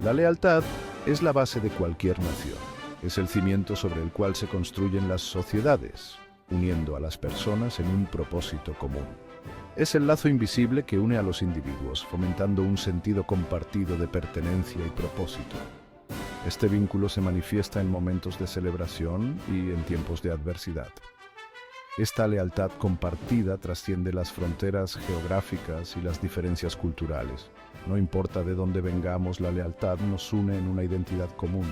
La lealtad es la base de cualquier nación. Es el cimiento sobre el cual se construyen las sociedades, uniendo a las personas en un propósito común. Es el lazo invisible que une a los individuos, fomentando un sentido compartido de pertenencia y propósito. Este vínculo se manifiesta en momentos de celebración y en tiempos de adversidad. Esta lealtad compartida trasciende las fronteras geográficas y las diferencias culturales. No importa de dónde vengamos, la lealtad nos une en una identidad común.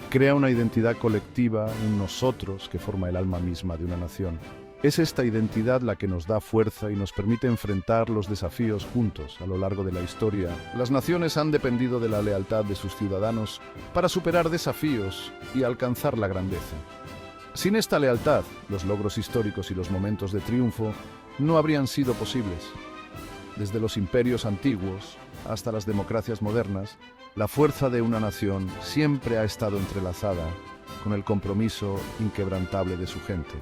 Crea una identidad colectiva, un nosotros que forma el alma misma de una nación. Es esta identidad la que nos da fuerza y nos permite enfrentar los desafíos juntos a lo largo de la historia. Las naciones han dependido de la lealtad de sus ciudadanos para superar desafíos y alcanzar la grandeza. Sin esta lealtad, los logros históricos y los momentos de triunfo no habrían sido posibles. Desde los imperios antiguos hasta las democracias modernas, la fuerza de una nación siempre ha estado entrelazada con el compromiso inquebrantable de su gente.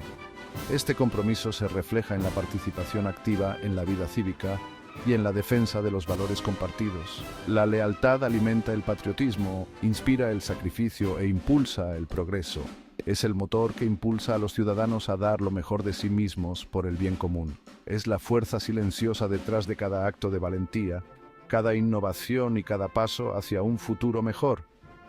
Este compromiso se refleja en la participación activa en la vida cívica y en la defensa de los valores compartidos. La lealtad alimenta el patriotismo, inspira el sacrificio e impulsa el progreso. Es el motor que impulsa a los ciudadanos a dar lo mejor de sí mismos por el bien común. Es la fuerza silenciosa detrás de cada acto de valentía, cada innovación y cada paso hacia un futuro mejor.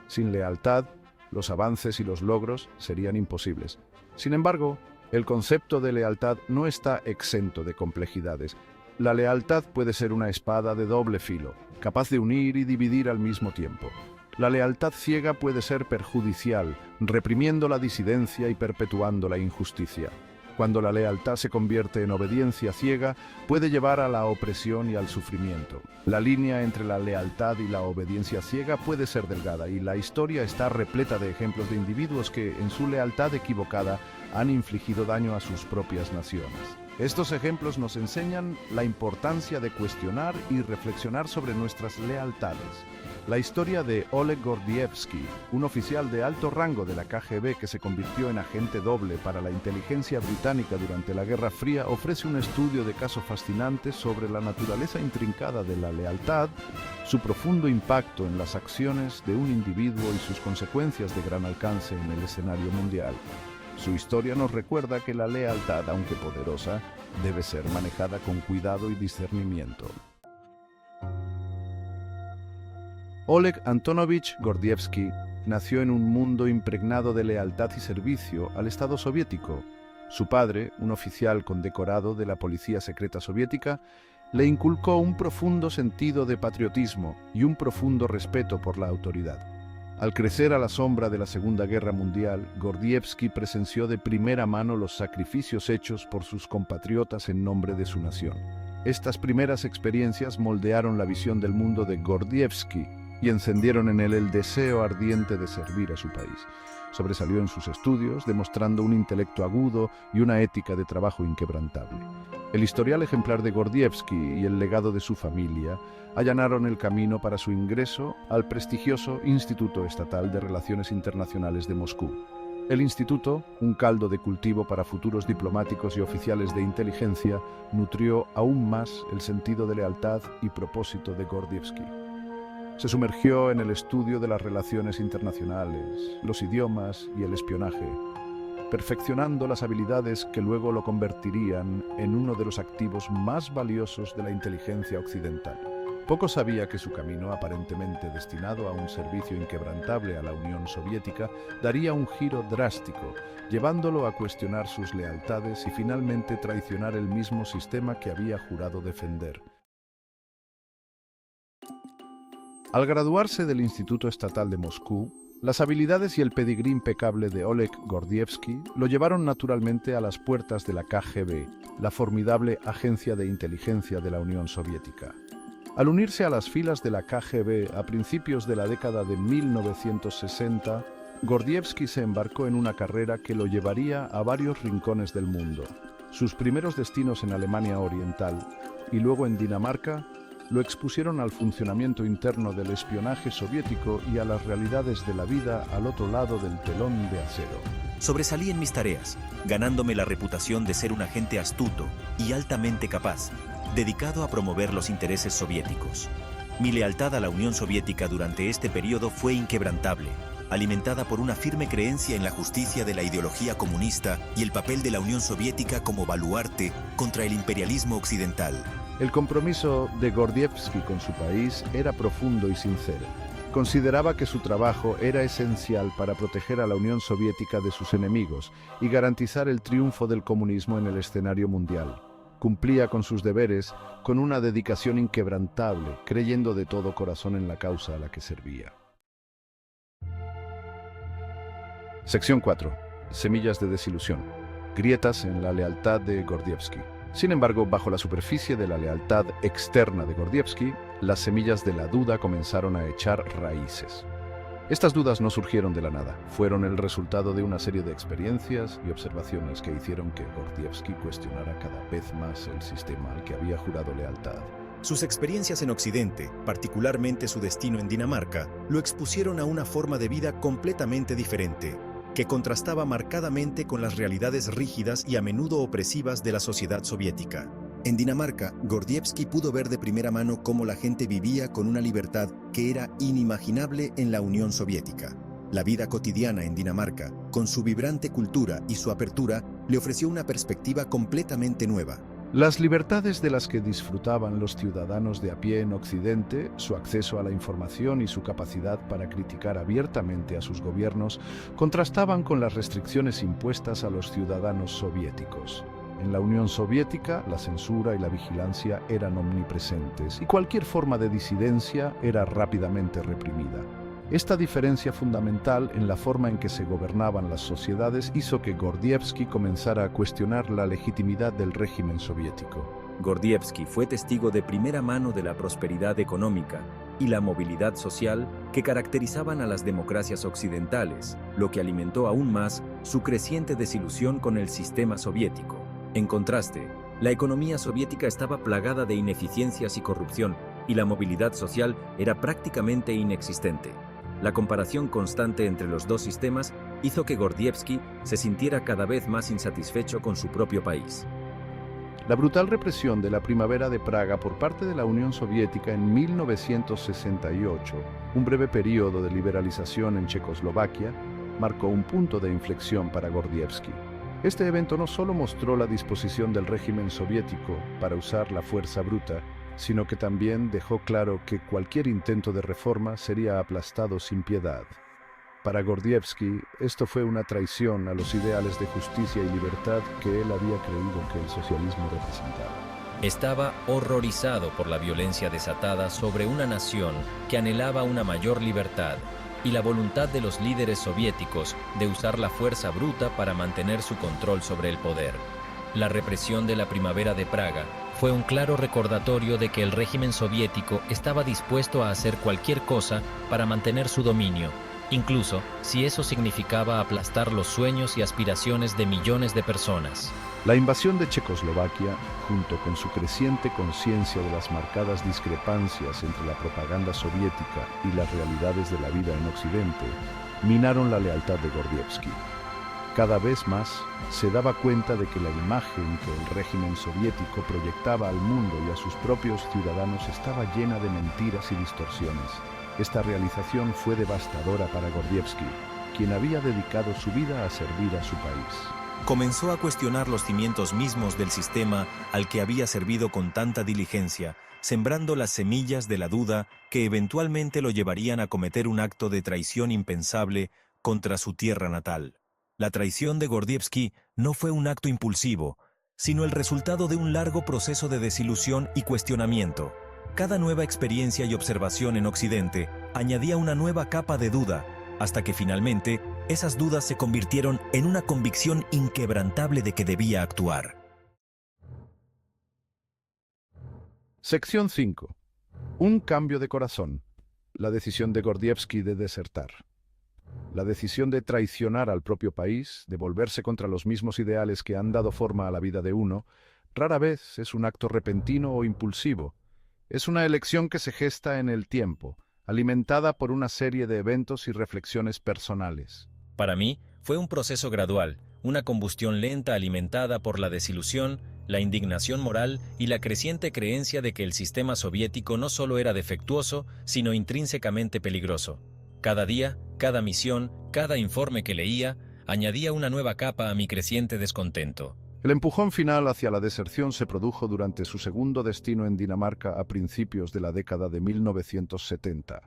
Sin lealtad, los avances y los logros serían imposibles. Sin embargo, el concepto de lealtad no está exento de complejidades. La lealtad puede ser una espada de doble filo, capaz de unir y dividir al mismo tiempo. La lealtad ciega puede ser perjudicial, reprimiendo la disidencia y perpetuando la injusticia. Cuando la lealtad se convierte en obediencia ciega, puede llevar a la opresión y al sufrimiento. La línea entre la lealtad y la obediencia ciega puede ser delgada, y la historia está repleta de ejemplos de individuos que, en su lealtad equivocada, han infligido daño a sus propias naciones. Estos ejemplos nos enseñan la importancia de cuestionar y reflexionar sobre nuestras lealtades. La historia de Oleg Gordievsky, un oficial de alto rango de la KGB que se convirtió en agente doble para la inteligencia británica durante la Guerra Fría, ofrece un estudio de caso fascinante sobre la naturaleza intrincada de la lealtad, su profundo impacto en las acciones de un individuo y sus consecuencias de gran alcance en el escenario mundial. Su historia nos recuerda que la lealtad, aunque poderosa, debe ser manejada con cuidado y discernimiento. Oleg Antonovich Gordievsky nació en un mundo impregnado de lealtad y servicio al Estado soviético. Su padre, un oficial condecorado de la policía secreta soviética, le inculcó un profundo sentido de patriotismo y un profundo respeto por la autoridad. Al crecer a la sombra de la Segunda Guerra Mundial, Gordievsky presenció de primera mano los sacrificios hechos por sus compatriotas en nombre de su nación. Estas primeras experiencias moldearon la visión del mundo de Gordievsky y encendieron en él el deseo ardiente de servir a su país. Sobresalió en sus estudios, demostrando un intelecto agudo y una ética de trabajo inquebrantable. El historial ejemplar de Gordievsky y el legado de su familia allanaron el camino para su ingreso al prestigioso Instituto Estatal de Relaciones Internacionales de Moscú. El instituto, un caldo de cultivo para futuros diplomáticos y oficiales de inteligencia, nutrió aún más el sentido de lealtad y propósito de Gordievsky. Se sumergió en el estudio de las relaciones internacionales, los idiomas y el espionaje, perfeccionando las habilidades que luego lo convertirían en uno de los activos más valiosos de la inteligencia occidental. Poco sabía que su camino, aparentemente destinado a un servicio inquebrantable a la Unión Soviética, daría un giro drástico, llevándolo a cuestionar sus lealtades y finalmente traicionar el mismo sistema que había jurado defender. Al graduarse del Instituto Estatal de Moscú, las habilidades y el pedigrí impecable de Oleg Gordievsky lo llevaron naturalmente a las puertas de la KGB, la formidable agencia de inteligencia de la Unión Soviética. Al unirse a las filas de la KGB a principios de la década de 1960, Gordievsky se embarcó en una carrera que lo llevaría a varios rincones del mundo. Sus primeros destinos en Alemania Oriental y luego en Dinamarca lo expusieron al funcionamiento interno del espionaje soviético y a las realidades de la vida al otro lado del telón de acero. Sobresalí en mis tareas, ganándome la reputación de ser un agente astuto y altamente capaz, dedicado a promover los intereses soviéticos. Mi lealtad a la Unión Soviética durante este periodo fue inquebrantable, alimentada por una firme creencia en la justicia de la ideología comunista y el papel de la Unión Soviética como baluarte contra el imperialismo occidental. El compromiso de Gordievsky con su país era profundo y sincero. Consideraba que su trabajo era esencial para proteger a la Unión Soviética de sus enemigos y garantizar el triunfo del comunismo en el escenario mundial. Cumplía con sus deberes con una dedicación inquebrantable, creyendo de todo corazón en la causa a la que servía. Sección 4. Semillas de desilusión. Grietas en la lealtad de Gordievsky. Sin embargo, bajo la superficie de la lealtad externa de Gordievsky, las semillas de la duda comenzaron a echar raíces. Estas dudas no surgieron de la nada, fueron el resultado de una serie de experiencias y observaciones que hicieron que Gordievsky cuestionara cada vez más el sistema al que había jurado lealtad. Sus experiencias en Occidente, particularmente su destino en Dinamarca, lo expusieron a una forma de vida completamente diferente, que contrastaba marcadamente con las realidades rígidas y a menudo opresivas de la sociedad soviética. En Dinamarca, Gordievsky pudo ver de primera mano cómo la gente vivía con una libertad que era inimaginable en la Unión Soviética. La vida cotidiana en Dinamarca, con su vibrante cultura y su apertura, le ofreció una perspectiva completamente nueva. Las libertades de las que disfrutaban los ciudadanos de a pie en Occidente, su acceso a la información y su capacidad para criticar abiertamente a sus gobiernos, contrastaban con las restricciones impuestas a los ciudadanos soviéticos. En la Unión Soviética, la censura y la vigilancia eran omnipresentes y cualquier forma de disidencia era rápidamente reprimida. Esta diferencia fundamental en la forma en que se gobernaban las sociedades hizo que Gordievsky comenzara a cuestionar la legitimidad del régimen soviético. Gordievsky fue testigo de primera mano de la prosperidad económica y la movilidad social que caracterizaban a las democracias occidentales, lo que alimentó aún más su creciente desilusión con el sistema soviético. En contraste, la economía soviética estaba plagada de ineficiencias y corrupción, y la movilidad social era prácticamente inexistente. La comparación constante entre los dos sistemas hizo que Gordievsky se sintiera cada vez más insatisfecho con su propio país. La brutal represión de la Primavera de Praga por parte de la Unión Soviética en 1968, un breve periodo de liberalización en Checoslovaquia, marcó un punto de inflexión para Gordievsky. Este evento no solo mostró la disposición del régimen soviético para usar la fuerza bruta, sino que también dejó claro que cualquier intento de reforma sería aplastado sin piedad. Para Gordievsky, esto fue una traición a los ideales de justicia y libertad que él había creído que el socialismo representaba. Estaba horrorizado por la violencia desatada sobre una nación que anhelaba una mayor libertad y la voluntad de los líderes soviéticos de usar la fuerza bruta para mantener su control sobre el poder. La represión de la Primavera de Praga fue un claro recordatorio de que el régimen soviético estaba dispuesto a hacer cualquier cosa para mantener su dominio, incluso si eso significaba aplastar los sueños y aspiraciones de millones de personas. La invasión de Checoslovaquia, junto con su creciente conciencia de las marcadas discrepancias entre la propaganda soviética y las realidades de la vida en Occidente, minaron la lealtad de Gordievsky. Cada vez más se daba cuenta de que la imagen que el régimen soviético proyectaba al mundo y a sus propios ciudadanos estaba llena de mentiras y distorsiones. Esta realización fue devastadora para Gordievsky, quien había dedicado su vida a servir a su país. Comenzó a cuestionar los cimientos mismos del sistema al que había servido con tanta diligencia, sembrando las semillas de la duda que eventualmente lo llevarían a cometer un acto de traición impensable contra su tierra natal. La traición de Gordievsky no fue un acto impulsivo, sino el resultado de un largo proceso de desilusión y cuestionamiento. Cada nueva experiencia y observación en Occidente añadía una nueva capa de duda, hasta que finalmente esas dudas se convirtieron en una convicción inquebrantable de que debía actuar. Sección 5. Un cambio de corazón. La decisión de Gordievsky de desertar. La decisión de traicionar al propio país, de volverse contra los mismos ideales que han dado forma a la vida de uno, rara vez es un acto repentino o impulsivo. Es una elección que se gesta en el tiempo, alimentada por una serie de eventos y reflexiones personales. Para mí, fue un proceso gradual, una combustión lenta alimentada por la desilusión la indignación moral y la creciente creencia de que el sistema soviético no solo era defectuoso, sino intrínsecamente peligroso. Cada día, cada misión, cada informe que leía, añadía una nueva capa a mi creciente descontento. El empujón final hacia la deserción se produjo durante su segundo destino en Dinamarca a principios de la década de 1970.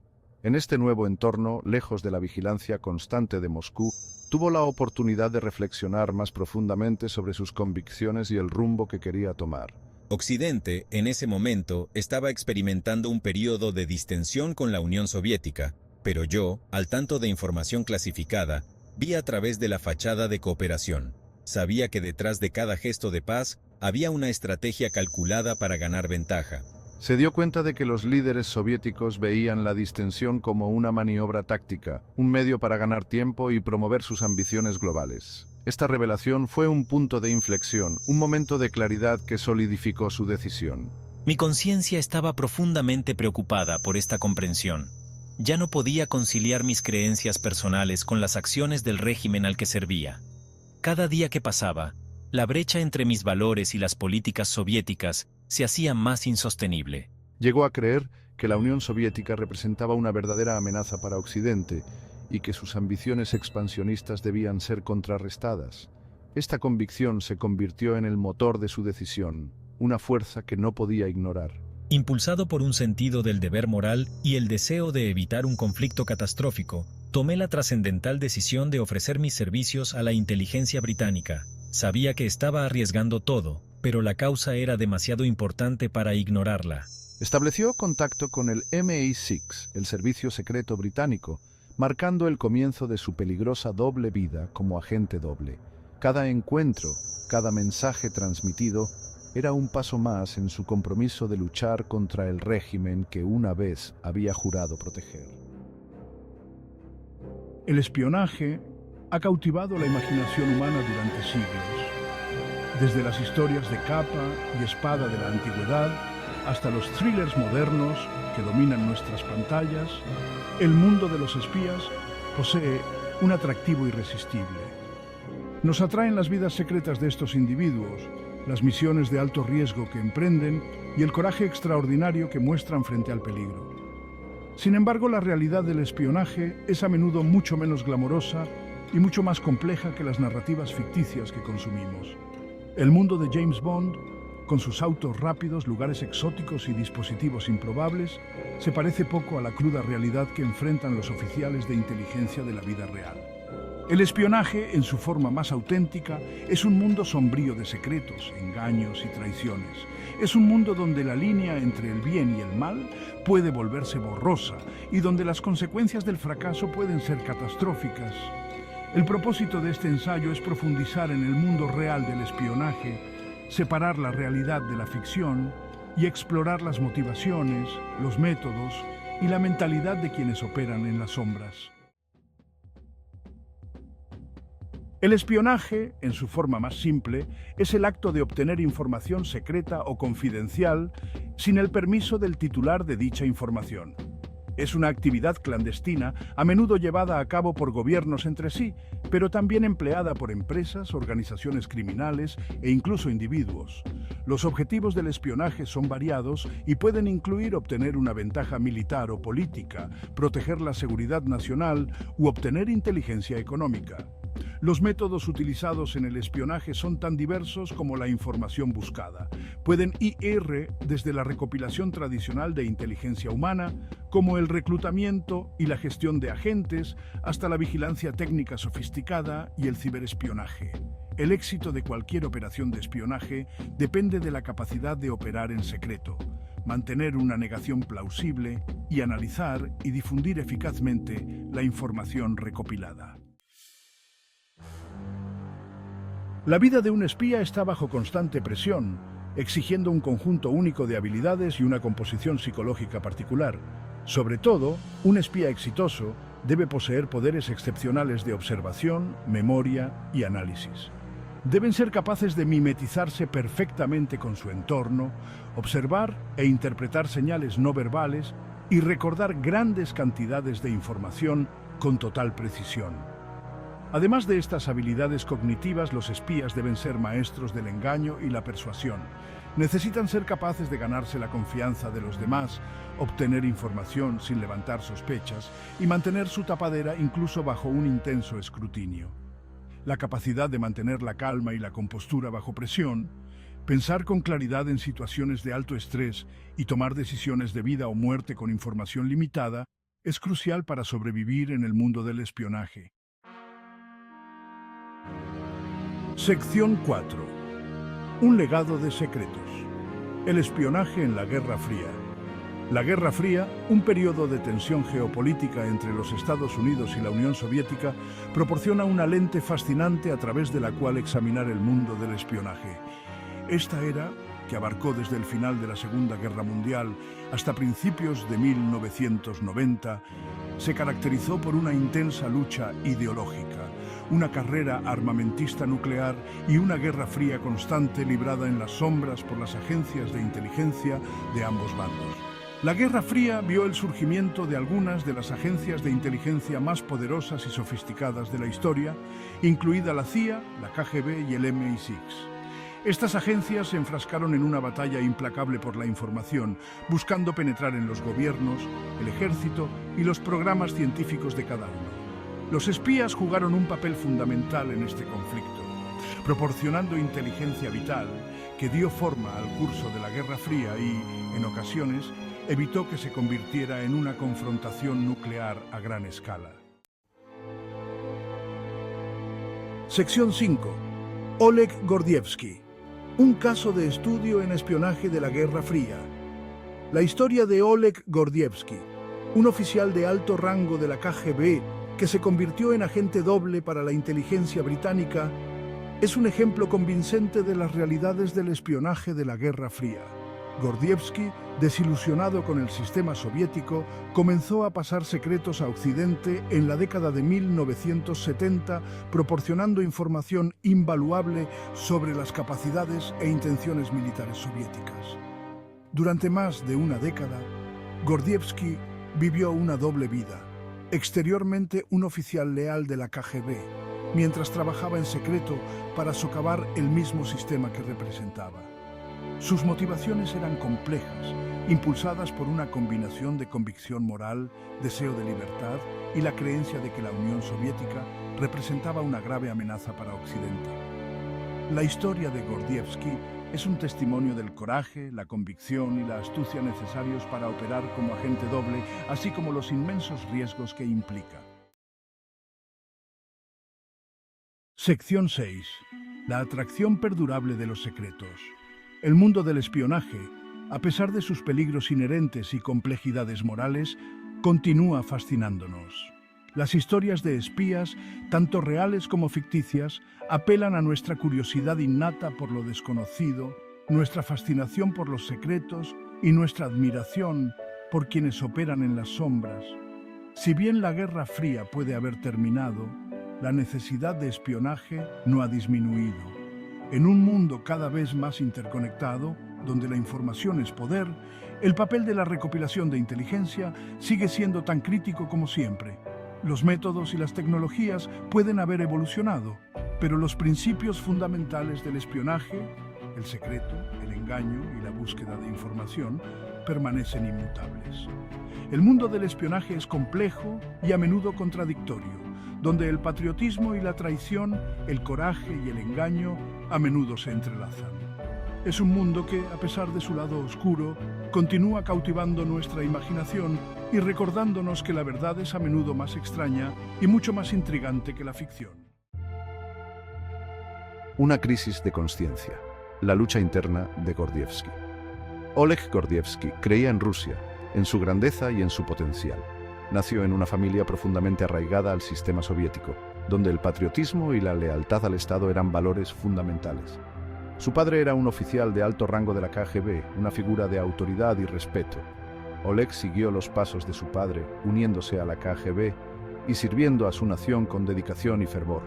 En este nuevo entorno, lejos de la vigilancia constante de Moscú, tuvo la oportunidad de reflexionar más profundamente sobre sus convicciones y el rumbo que quería tomar. Occidente, en ese momento, estaba experimentando un periodo de distensión con la Unión Soviética, pero yo, al tanto de información clasificada, vi a través de la fachada de cooperación. Sabía que detrás de cada gesto de paz había una estrategia calculada para ganar ventaja. Se dio cuenta de que los líderes soviéticos veían la distensión como una maniobra táctica, un medio para ganar tiempo y promover sus ambiciones globales. Esta revelación fue un punto de inflexión, un momento de claridad que solidificó su decisión. Mi conciencia estaba profundamente preocupada por esta comprensión. Ya no podía conciliar mis creencias personales con las acciones del régimen al que servía. Cada día que pasaba, la brecha entre mis valores y las políticas soviéticas se hacía más insostenible. Llegó a creer que la Unión Soviética representaba una verdadera amenaza para Occidente y que sus ambiciones expansionistas debían ser contrarrestadas. Esta convicción se convirtió en el motor de su decisión, una fuerza que no podía ignorar. Impulsado por un sentido del deber moral y el deseo de evitar un conflicto catastrófico, tomé la trascendental decisión de ofrecer mis servicios a la inteligencia británica. Sabía que estaba arriesgando todo, pero la causa era demasiado importante para ignorarla. Estableció contacto con el MI6, el servicio secreto británico, marcando el comienzo de su peligrosa doble vida como agente doble. Cada encuentro, cada mensaje transmitido, era un paso más en su compromiso de luchar contra el régimen que una vez había jurado proteger. El espionaje ha cautivado la imaginación humana durante siglos. Desde las historias de capa y espada de la antigüedad hasta los thrillers modernos que dominan nuestras pantallas, el mundo de los espías posee un atractivo irresistible. Nos atraen las vidas secretas de estos individuos, las misiones de alto riesgo que emprenden y el coraje extraordinario que muestran frente al peligro. Sin embargo, la realidad del espionaje es a menudo mucho menos glamorosa y mucho más compleja que las narrativas ficticias que consumimos. El mundo de James Bond, con sus autos rápidos, lugares exóticos y dispositivos improbables, se parece poco a la cruda realidad que enfrentan los oficiales de inteligencia de la vida real. El espionaje, en su forma más auténtica, es un mundo sombrío de secretos, engaños y traiciones. Es un mundo donde la línea entre el bien y el mal puede volverse borrosa y donde las consecuencias del fracaso pueden ser catastróficas. El propósito de este ensayo es profundizar en el mundo real del espionaje, separar la realidad de la ficción y explorar las motivaciones, los métodos y la mentalidad de quienes operan en las sombras. El espionaje, en su forma más simple, es el acto de obtener información secreta o confidencial sin el permiso del titular de dicha información. Es una actividad clandestina, a menudo llevada a cabo por gobiernos entre sí, pero también empleada por empresas, organizaciones criminales e incluso individuos. Los objetivos del espionaje son variados y pueden incluir obtener una ventaja militar o política, proteger la seguridad nacional u obtener inteligencia económica. Los métodos utilizados en el espionaje son tan diversos como la información buscada. Pueden ir desde la recopilación tradicional de inteligencia humana, como el reclutamiento y la gestión de agentes, hasta la vigilancia técnica sofisticada y el ciberespionaje. El éxito de cualquier operación de espionaje depende de la capacidad de operar en secreto, mantener una negación plausible y analizar y difundir eficazmente la información recopilada. La vida de un espía está bajo constante presión, exigiendo un conjunto único de habilidades y una composición psicológica particular. Sobre todo, un espía exitoso debe poseer poderes excepcionales de observación, memoria y análisis. Deben ser capaces de mimetizarse perfectamente con su entorno, observar e interpretar señales no verbales y recordar grandes cantidades de información con total precisión. Además de estas habilidades cognitivas, los espías deben ser maestros del engaño y la persuasión. Necesitan ser capaces de ganarse la confianza de los demás, obtener información sin levantar sospechas y mantener su tapadera incluso bajo un intenso escrutinio. La capacidad de mantener la calma y la compostura bajo presión, pensar con claridad en situaciones de alto estrés y tomar decisiones de vida o muerte con información limitada es crucial para sobrevivir en el mundo del espionaje. Sección 4. Un legado de secretos. El espionaje en la Guerra Fría. La Guerra Fría, un periodo de tensión geopolítica entre los Estados Unidos y la Unión Soviética, proporciona una lente fascinante a través de la cual examinar el mundo del espionaje. Esta era, que abarcó desde el final de la Segunda Guerra Mundial hasta principios de 1990, se caracterizó por una intensa lucha ideológica, una carrera armamentista nuclear y una guerra fría constante librada en las sombras por las agencias de inteligencia de ambos bandos. La Guerra Fría vio el surgimiento de algunas de las agencias de inteligencia más poderosas y sofisticadas de la historia, incluida la CIA, la KGB y el MI6. Estas agencias se enfrascaron en una batalla implacable por la información, buscando penetrar en los gobiernos, el ejército y los programas científicos de cada uno. Los espías jugaron un papel fundamental en este conflicto, proporcionando inteligencia vital que dio forma al curso de la Guerra Fría y, en ocasiones, evitó que se convirtiera en una confrontación nuclear a gran escala. Sección 5. Oleg Gordievsky. Un caso de estudio en espionaje de la Guerra Fría. La historia de Oleg Gordievsky, un oficial de alto rango de la KGB que se convirtió en agente doble para la inteligencia británica, es un ejemplo convincente de las realidades del espionaje de la Guerra Fría. Gordievsky, desilusionado con el sistema soviético, comenzó a pasar secretos a Occidente en la década de 1970, proporcionando información invaluable sobre las capacidades e intenciones militares soviéticas. Durante más de una década, Gordievsky vivió una doble vida. Exteriormente un oficial leal de la KGB, mientras trabajaba en secreto para socavar el mismo sistema que representaba. Sus motivaciones eran complejas, impulsadas por una combinación de convicción moral, deseo de libertad y la creencia de que la Unión Soviética representaba una grave amenaza para Occidente. La historia de Gordievsky es un testimonio del coraje, la convicción y la astucia necesarios para operar como agente doble, así como los inmensos riesgos que implica. Sección 6. La atracción perdurable de los secretos. El mundo del espionaje, a pesar de sus peligros inherentes y complejidades morales, continúa fascinándonos. Las historias de espías, tanto reales como ficticias, apelan a nuestra curiosidad innata por lo desconocido, nuestra fascinación por los secretos y nuestra admiración por quienes operan en las sombras. Si bien la Guerra Fría puede haber terminado, la necesidad de espionaje no ha disminuido. En un mundo cada vez más interconectado, donde la información es poder, el papel de la recopilación de inteligencia sigue siendo tan crítico como siempre. Los métodos y las tecnologías pueden haber evolucionado, pero los principios fundamentales del espionaje, el secreto, el engaño y la búsqueda de información, permanecen inmutables. El mundo del espionaje es complejo y a menudo contradictorio, donde el patriotismo y la traición, el coraje y el engaño a menudo se entrelazan. Es un mundo que, a pesar de su lado oscuro, continúa cautivando nuestra imaginación y recordándonos que la verdad es a menudo más extraña y mucho más intrigante que la ficción. Una crisis de conciencia. La lucha interna de Gordievsky. Oleg Gordievsky creía en Rusia, en su grandeza y en su potencial. Nació en una familia profundamente arraigada al sistema soviético, donde el patriotismo y la lealtad al Estado eran valores fundamentales. Su padre era un oficial de alto rango de la KGB, una figura de autoridad y respeto. Oleg siguió los pasos de su padre, uniéndose a la KGB y sirviendo a su nación con dedicación y fervor.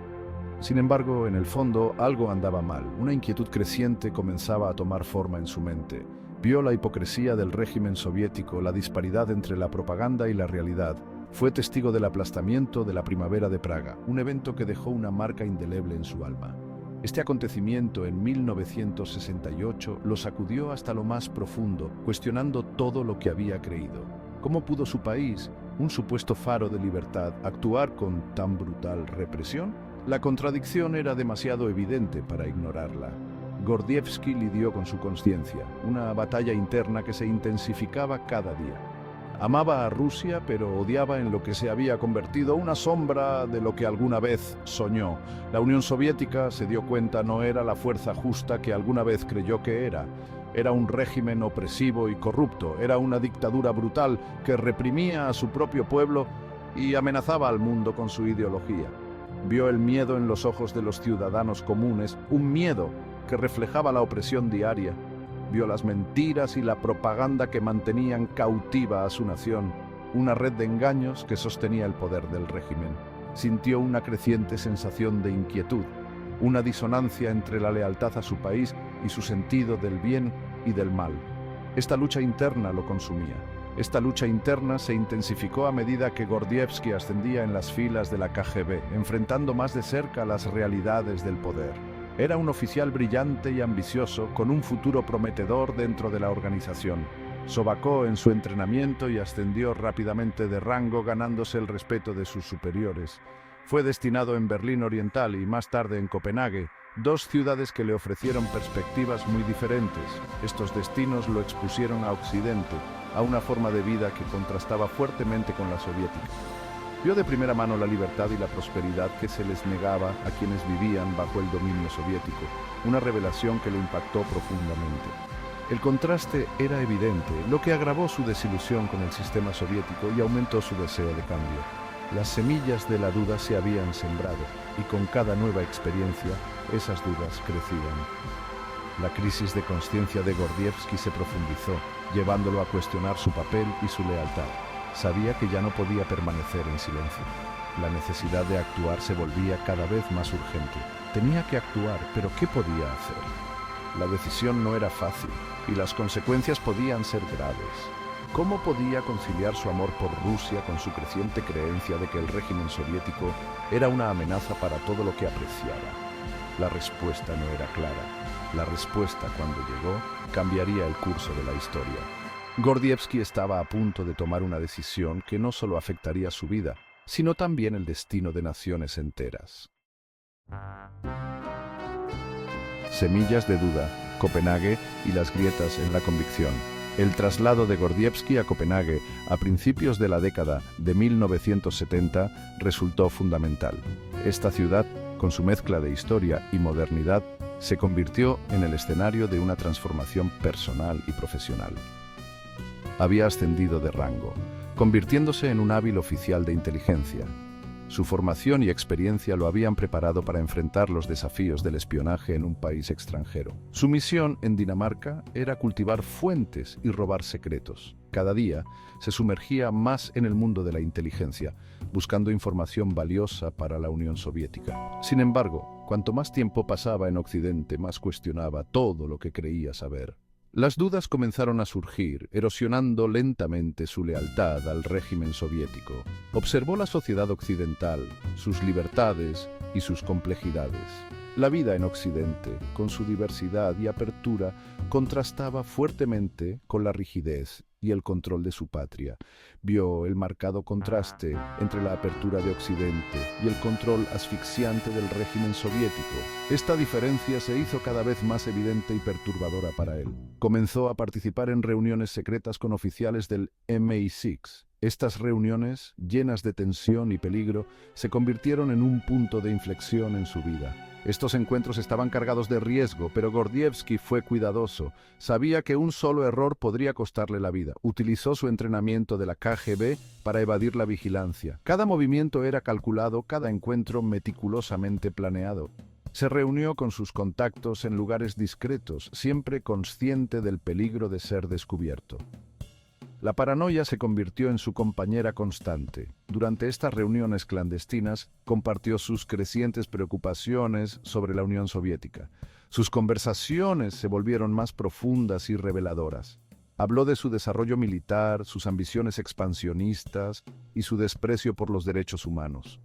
Sin embargo, en el fondo, algo andaba mal. Una inquietud creciente comenzaba a tomar forma en su mente. Vio la hipocresía del régimen soviético, la disparidad entre la propaganda y la realidad, Fue testigo del aplastamiento de la Primavera de Praga, un evento que dejó una marca indeleble en su alma. Este acontecimiento en 1968 lo sacudió hasta lo más profundo, cuestionando todo lo que había creído. ¿Cómo pudo su país, un supuesto faro de libertad, actuar con tan brutal represión? La contradicción era demasiado evidente para ignorarla. Gordievsky lidió con su conciencia, una batalla interna que se intensificaba cada día. Amaba a Rusia, pero odiaba en lo que se había convertido una sombra de lo que alguna vez soñó. La Unión Soviética, se dio cuenta, no era la fuerza justa que alguna vez creyó que era. Era un régimen opresivo y corrupto, era una dictadura brutal que reprimía a su propio pueblo y amenazaba al mundo con su ideología. Vio el miedo en los ojos de los ciudadanos comunes, un miedo que reflejaba la opresión diaria. Vio las mentiras y la propaganda que mantenían cautiva a su nación, una red de engaños que sostenía el poder del régimen. Sintió una creciente sensación de inquietud, una disonancia entre la lealtad a su país y su sentido del bien y del mal. Esta lucha interna lo consumía. Esta lucha interna se intensificó a medida que Gordievsky ascendía en las filas de la KGB, enfrentando más de cerca las realidades del poder. Era un oficial brillante y ambicioso, con un futuro prometedor dentro de la organización. Sobacó en su entrenamiento y ascendió rápidamente de rango, ganándose el respeto de sus superiores. Fue destinado en Berlín Oriental y más tarde en Copenhague, dos ciudades que le ofrecieron perspectivas muy diferentes. Estos destinos lo expusieron a Occidente, a una forma de vida que contrastaba fuertemente con la soviética. Vio de primera mano la libertad y la prosperidad que se les negaba a quienes vivían bajo el dominio soviético, una revelación que lo impactó profundamente. El contraste era evidente, lo que agravó su desilusión con el sistema soviético y aumentó su deseo de cambio. Las semillas de la duda se habían sembrado, y con cada nueva experiencia, esas dudas crecían. La crisis de conciencia de Gordievsky se profundizó, llevándolo a cuestionar su papel y su lealtad. Sabía que ya no podía permanecer en silencio. La necesidad de actuar se volvía cada vez más urgente. Tenía que actuar, pero ¿qué podía hacer? La decisión no era fácil, y las consecuencias podían ser graves. ¿Cómo podía conciliar su amor por Rusia con su creciente creencia de que el régimen soviético era una amenaza para todo lo que apreciaba? La respuesta no era clara. La respuesta, cuando llegó, cambiaría el curso de la historia. Gordievsky estaba a punto de tomar una decisión que no solo afectaría su vida, sino también el destino de naciones enteras. Semillas de duda, Copenhague y las grietas en la convicción. El traslado de Gordievsky a Copenhague a principios de la década de 1970 resultó fundamental. Esta ciudad, con su mezcla de historia y modernidad, se convirtió en el escenario de una transformación personal y profesional. Había ascendido de rango, convirtiéndose en un hábil oficial de inteligencia. Su formación y experiencia lo habían preparado para enfrentar los desafíos del espionaje en un país extranjero. Su misión en Dinamarca era cultivar fuentes y robar secretos. Cada día se sumergía más en el mundo de la inteligencia, buscando información valiosa para la Unión Soviética. Sin embargo, cuanto más tiempo pasaba en Occidente, más cuestionaba todo lo que creía saber. Las dudas comenzaron a surgir, erosionando lentamente su lealtad al régimen soviético. Observó la sociedad occidental, sus libertades y sus complejidades. La vida en Occidente, con su diversidad y apertura, contrastaba fuertemente con la rigidez y el control de su patria. Vio el marcado contraste entre la apertura de Occidente y el control asfixiante del régimen soviético. Esta diferencia se hizo cada vez más evidente y perturbadora para él. Comenzó a participar en reuniones secretas con oficiales del MI6. Estas reuniones, llenas de tensión y peligro, se convirtieron en un punto de inflexión en su vida. Estos encuentros estaban cargados de riesgo, pero Gordievsky fue cuidadoso. Sabía que un solo error podría costarle la vida. Utilizó su entrenamiento de la KGB para evadir la vigilancia. Cada movimiento era calculado, cada encuentro meticulosamente planeado. Se reunió con sus contactos en lugares discretos, siempre consciente del peligro de ser descubierto. La paranoia se convirtió en su compañera constante. Durante estas reuniones clandestinas, compartió sus crecientes preocupaciones sobre la Unión Soviética. Sus conversaciones se volvieron más profundas y reveladoras. Habló de su desarrollo militar, sus ambiciones expansionistas y su desprecio por los derechos humanos.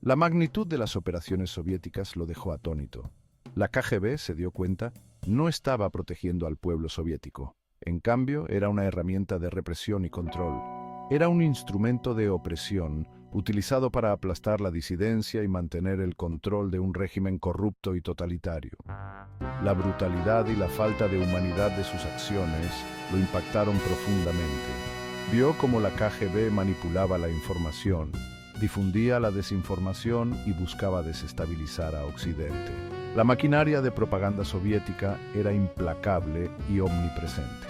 La magnitud de las operaciones soviéticas lo dejó atónito. La KGB, se dio cuenta, no estaba protegiendo al pueblo soviético. En cambio, era una herramienta de represión y control. Era un instrumento de opresión utilizado para aplastar la disidencia y mantener el control de un régimen corrupto y totalitario. La brutalidad y la falta de humanidad de sus acciones lo impactaron profundamente. Vio cómo la KGB manipulaba la información, difundía la desinformación y buscaba desestabilizar a Occidente. La maquinaria de propaganda soviética era implacable y omnipresente.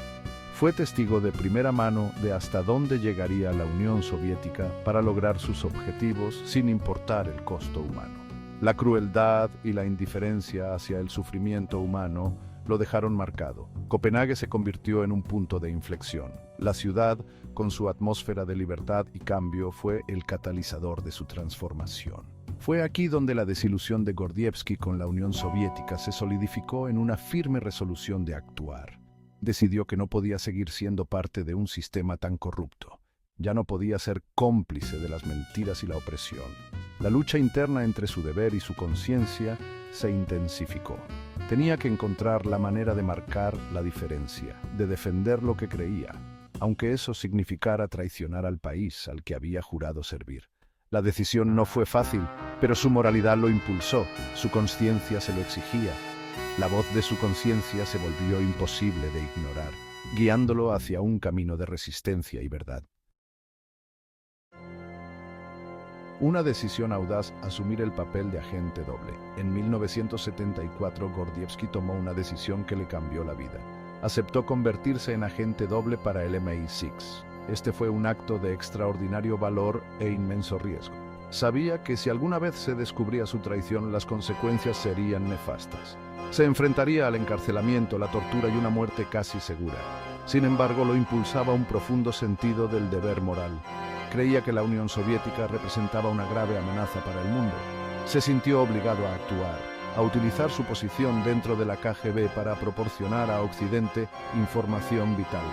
Fue testigo de primera mano de hasta dónde llegaría la Unión Soviética para lograr sus objetivos sin importar el costo humano. La crueldad y la indiferencia hacia el sufrimiento humano lo dejaron marcado. Copenhague se convirtió en un punto de inflexión. La ciudad, con su atmósfera de libertad y cambio, fue el catalizador de su transformación. Fue aquí donde la desilusión de Gordievsky con la Unión Soviética se solidificó en una firme resolución de actuar. Decidió que no podía seguir siendo parte de un sistema tan corrupto. Ya no podía ser cómplice de las mentiras y la opresión. La lucha interna entre su deber y su conciencia se intensificó. Tenía que encontrar la manera de marcar la diferencia, de defender lo que creía, aunque eso significara traicionar al país al que había jurado servir. La decisión no fue fácil, pero su moralidad lo impulsó, su conciencia se lo exigía. La voz de su conciencia se volvió imposible de ignorar, guiándolo hacia un camino de resistencia y verdad. Una decisión audaz: asumir el papel de agente doble. En 1974, Gordievsky tomó una decisión que le cambió la vida. Aceptó convertirse en agente doble para el MI6. Este fue un acto de extraordinario valor e inmenso riesgo. Sabía que si alguna vez se descubría su traición, las consecuencias serían nefastas. Se enfrentaría al encarcelamiento, la tortura y una muerte casi segura. Sin embargo, lo impulsaba un profundo sentido del deber moral. Creía que la Unión Soviética representaba una grave amenaza para el mundo. Se sintió obligado a actuar, a utilizar su posición dentro de la KGB para proporcionar a Occidente información vital.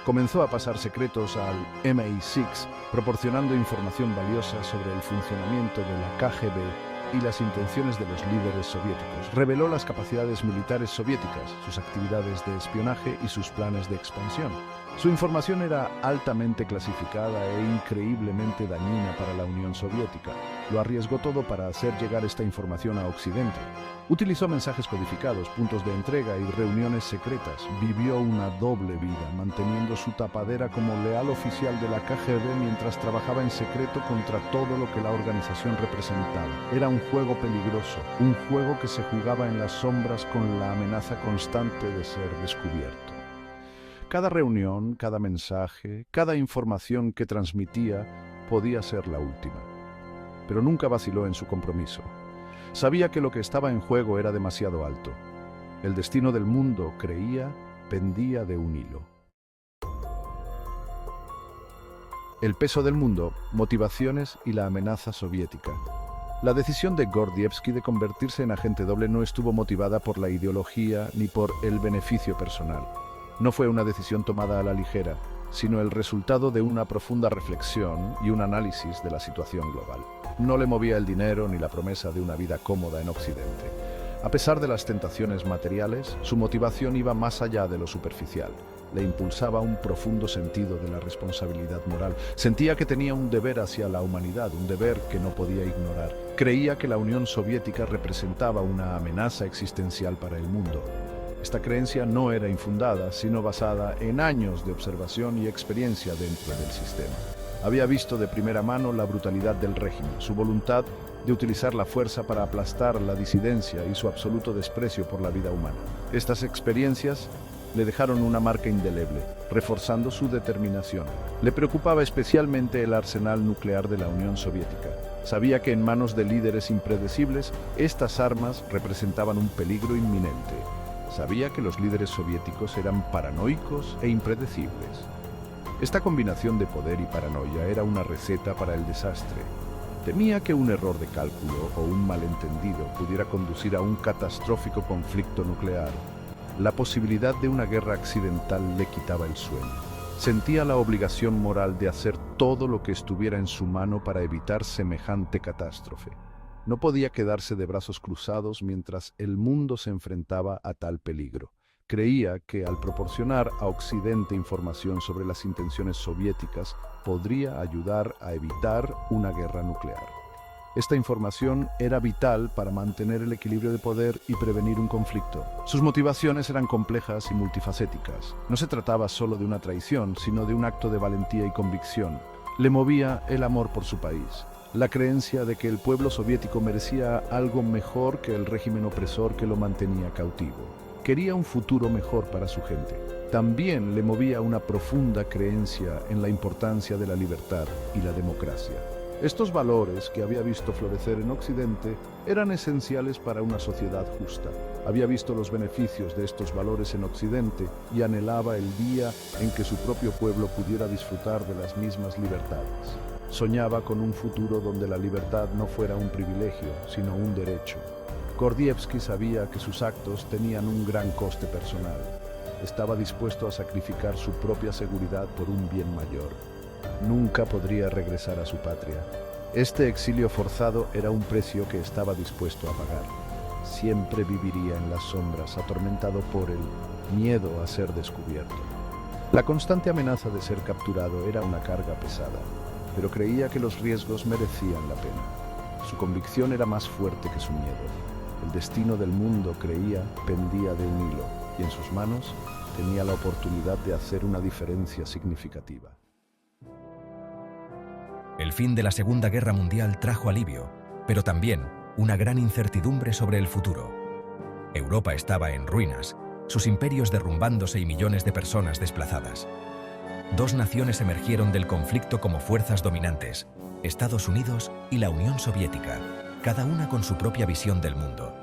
Comenzó a pasar secretos al MI6, proporcionando información valiosa sobre el funcionamiento de la KGB y las intenciones de los líderes soviéticos. Reveló las capacidades militares soviéticas, sus actividades de espionaje y sus planes de expansión. Su información era altamente clasificada e increíblemente dañina para la Unión Soviética. Lo arriesgó todo para hacer llegar esta información a Occidente. Utilizó mensajes codificados, puntos de entrega y reuniones secretas. Vivió una doble vida, manteniendo su tapadera como leal oficial de la KGB mientras trabajaba en secreto contra todo lo que la organización representaba. Era un juego peligroso, un juego que se jugaba en las sombras con la amenaza constante de ser descubierto. Cada reunión, cada mensaje, cada información que transmitía podía ser la última. Pero nunca vaciló en su compromiso. Sabía que lo que estaba en juego era demasiado alto. El destino del mundo, creía, pendía de un hilo. El peso del mundo, motivaciones y la amenaza soviética. La decisión de Gordievsky de convertirse en agente doble no estuvo motivada por la ideología ni por el beneficio personal. No fue una decisión tomada a la ligera, sino el resultado de una profunda reflexión y un análisis de la situación global. No le movía el dinero ni la promesa de una vida cómoda en Occidente. A pesar de las tentaciones materiales, su motivación iba más allá de lo superficial. Le impulsaba un profundo sentido de la responsabilidad moral. Sentía que tenía un deber hacia la humanidad, un deber que no podía ignorar. Creía que la Unión Soviética representaba una amenaza existencial para el mundo. Esta creencia no era infundada, sino basada en años de observación y experiencia dentro del sistema. Había visto de primera mano la brutalidad del régimen, su voluntad de utilizar la fuerza para aplastar la disidencia y su absoluto desprecio por la vida humana. Estas experiencias le dejaron una marca indeleble, reforzando su determinación. Le preocupaba especialmente el arsenal nuclear de la Unión Soviética. Sabía que en manos de líderes impredecibles, estas armas representaban un peligro inminente. Sabía que los líderes soviéticos eran paranoicos e impredecibles. Esta combinación de poder y paranoia era una receta para el desastre. Temía que un error de cálculo o un malentendido pudiera conducir a un catastrófico conflicto nuclear. La posibilidad de una guerra accidental le quitaba el sueño. Sentía la obligación moral de hacer todo lo que estuviera en su mano para evitar semejante catástrofe. No podía quedarse de brazos cruzados mientras el mundo se enfrentaba a tal peligro. Creía que al proporcionar a Occidente información sobre las intenciones soviéticas, podría ayudar a evitar una guerra nuclear. Esta información era vital para mantener el equilibrio de poder y prevenir un conflicto. Sus motivaciones eran complejas y multifacéticas. No se trataba solo de una traición, sino de un acto de valentía y convicción. Le movía el amor por su país, la creencia de que el pueblo soviético merecía algo mejor que el régimen opresor que lo mantenía cautivo. Quería un futuro mejor para su gente. También le movía una profunda creencia en la importancia de la libertad y la democracia. Estos valores que había visto florecer en Occidente eran esenciales para una sociedad justa. Había visto los beneficios de estos valores en Occidente y anhelaba el día en que su propio pueblo pudiera disfrutar de las mismas libertades. Soñaba con un futuro donde la libertad no fuera un privilegio, sino un derecho. Gordievsky sabía que sus actos tenían un gran coste personal. Estaba dispuesto a sacrificar su propia seguridad por un bien mayor. Nunca podría regresar a su patria. Este exilio forzado era un precio que estaba dispuesto a pagar. Siempre viviría en las sombras, atormentado por el miedo a ser descubierto. La constante amenaza de ser capturado era una carga pesada, pero creía que los riesgos merecían la pena. Su convicción era más fuerte que su miedo. El destino del mundo, creía, pendía de un hilo, y en sus manos tenía la oportunidad de hacer una diferencia significativa. El fin de la Segunda Guerra Mundial trajo alivio, pero también una gran incertidumbre sobre el futuro. Europa estaba en ruinas, sus imperios derrumbándose y millones de personas desplazadas. Dos naciones emergieron del conflicto como fuerzas dominantes, Estados Unidos y la Unión Soviética, cada una con su propia visión del mundo.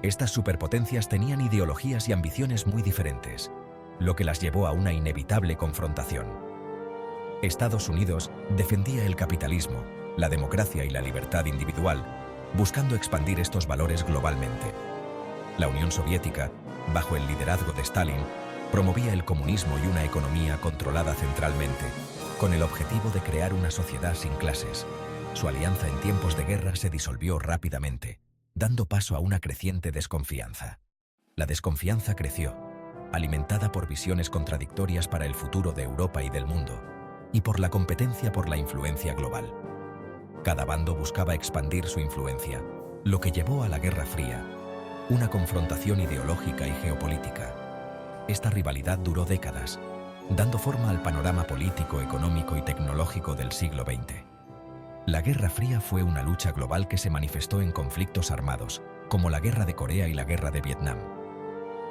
Estas superpotencias tenían ideologías y ambiciones muy diferentes, lo que las llevó a una inevitable confrontación. Estados Unidos defendía el capitalismo, la democracia y la libertad individual, buscando expandir estos valores globalmente. La Unión Soviética, bajo el liderazgo de Stalin, promovía el comunismo y una economía controlada centralmente, con el objetivo de crear una sociedad sin clases. Su alianza en tiempos de guerra se disolvió rápidamente, dando paso a una creciente desconfianza. La desconfianza creció, alimentada por visiones contradictorias para el futuro de Europa y del mundo, y por la competencia por la influencia global. Cada bando buscaba expandir su influencia, lo que llevó a la Guerra Fría, una confrontación ideológica y geopolítica. Esta rivalidad duró décadas, dando forma al panorama político, económico y tecnológico del siglo XX. La Guerra Fría fue una lucha global que se manifestó en conflictos armados, como la Guerra de Corea y la Guerra de Vietnam.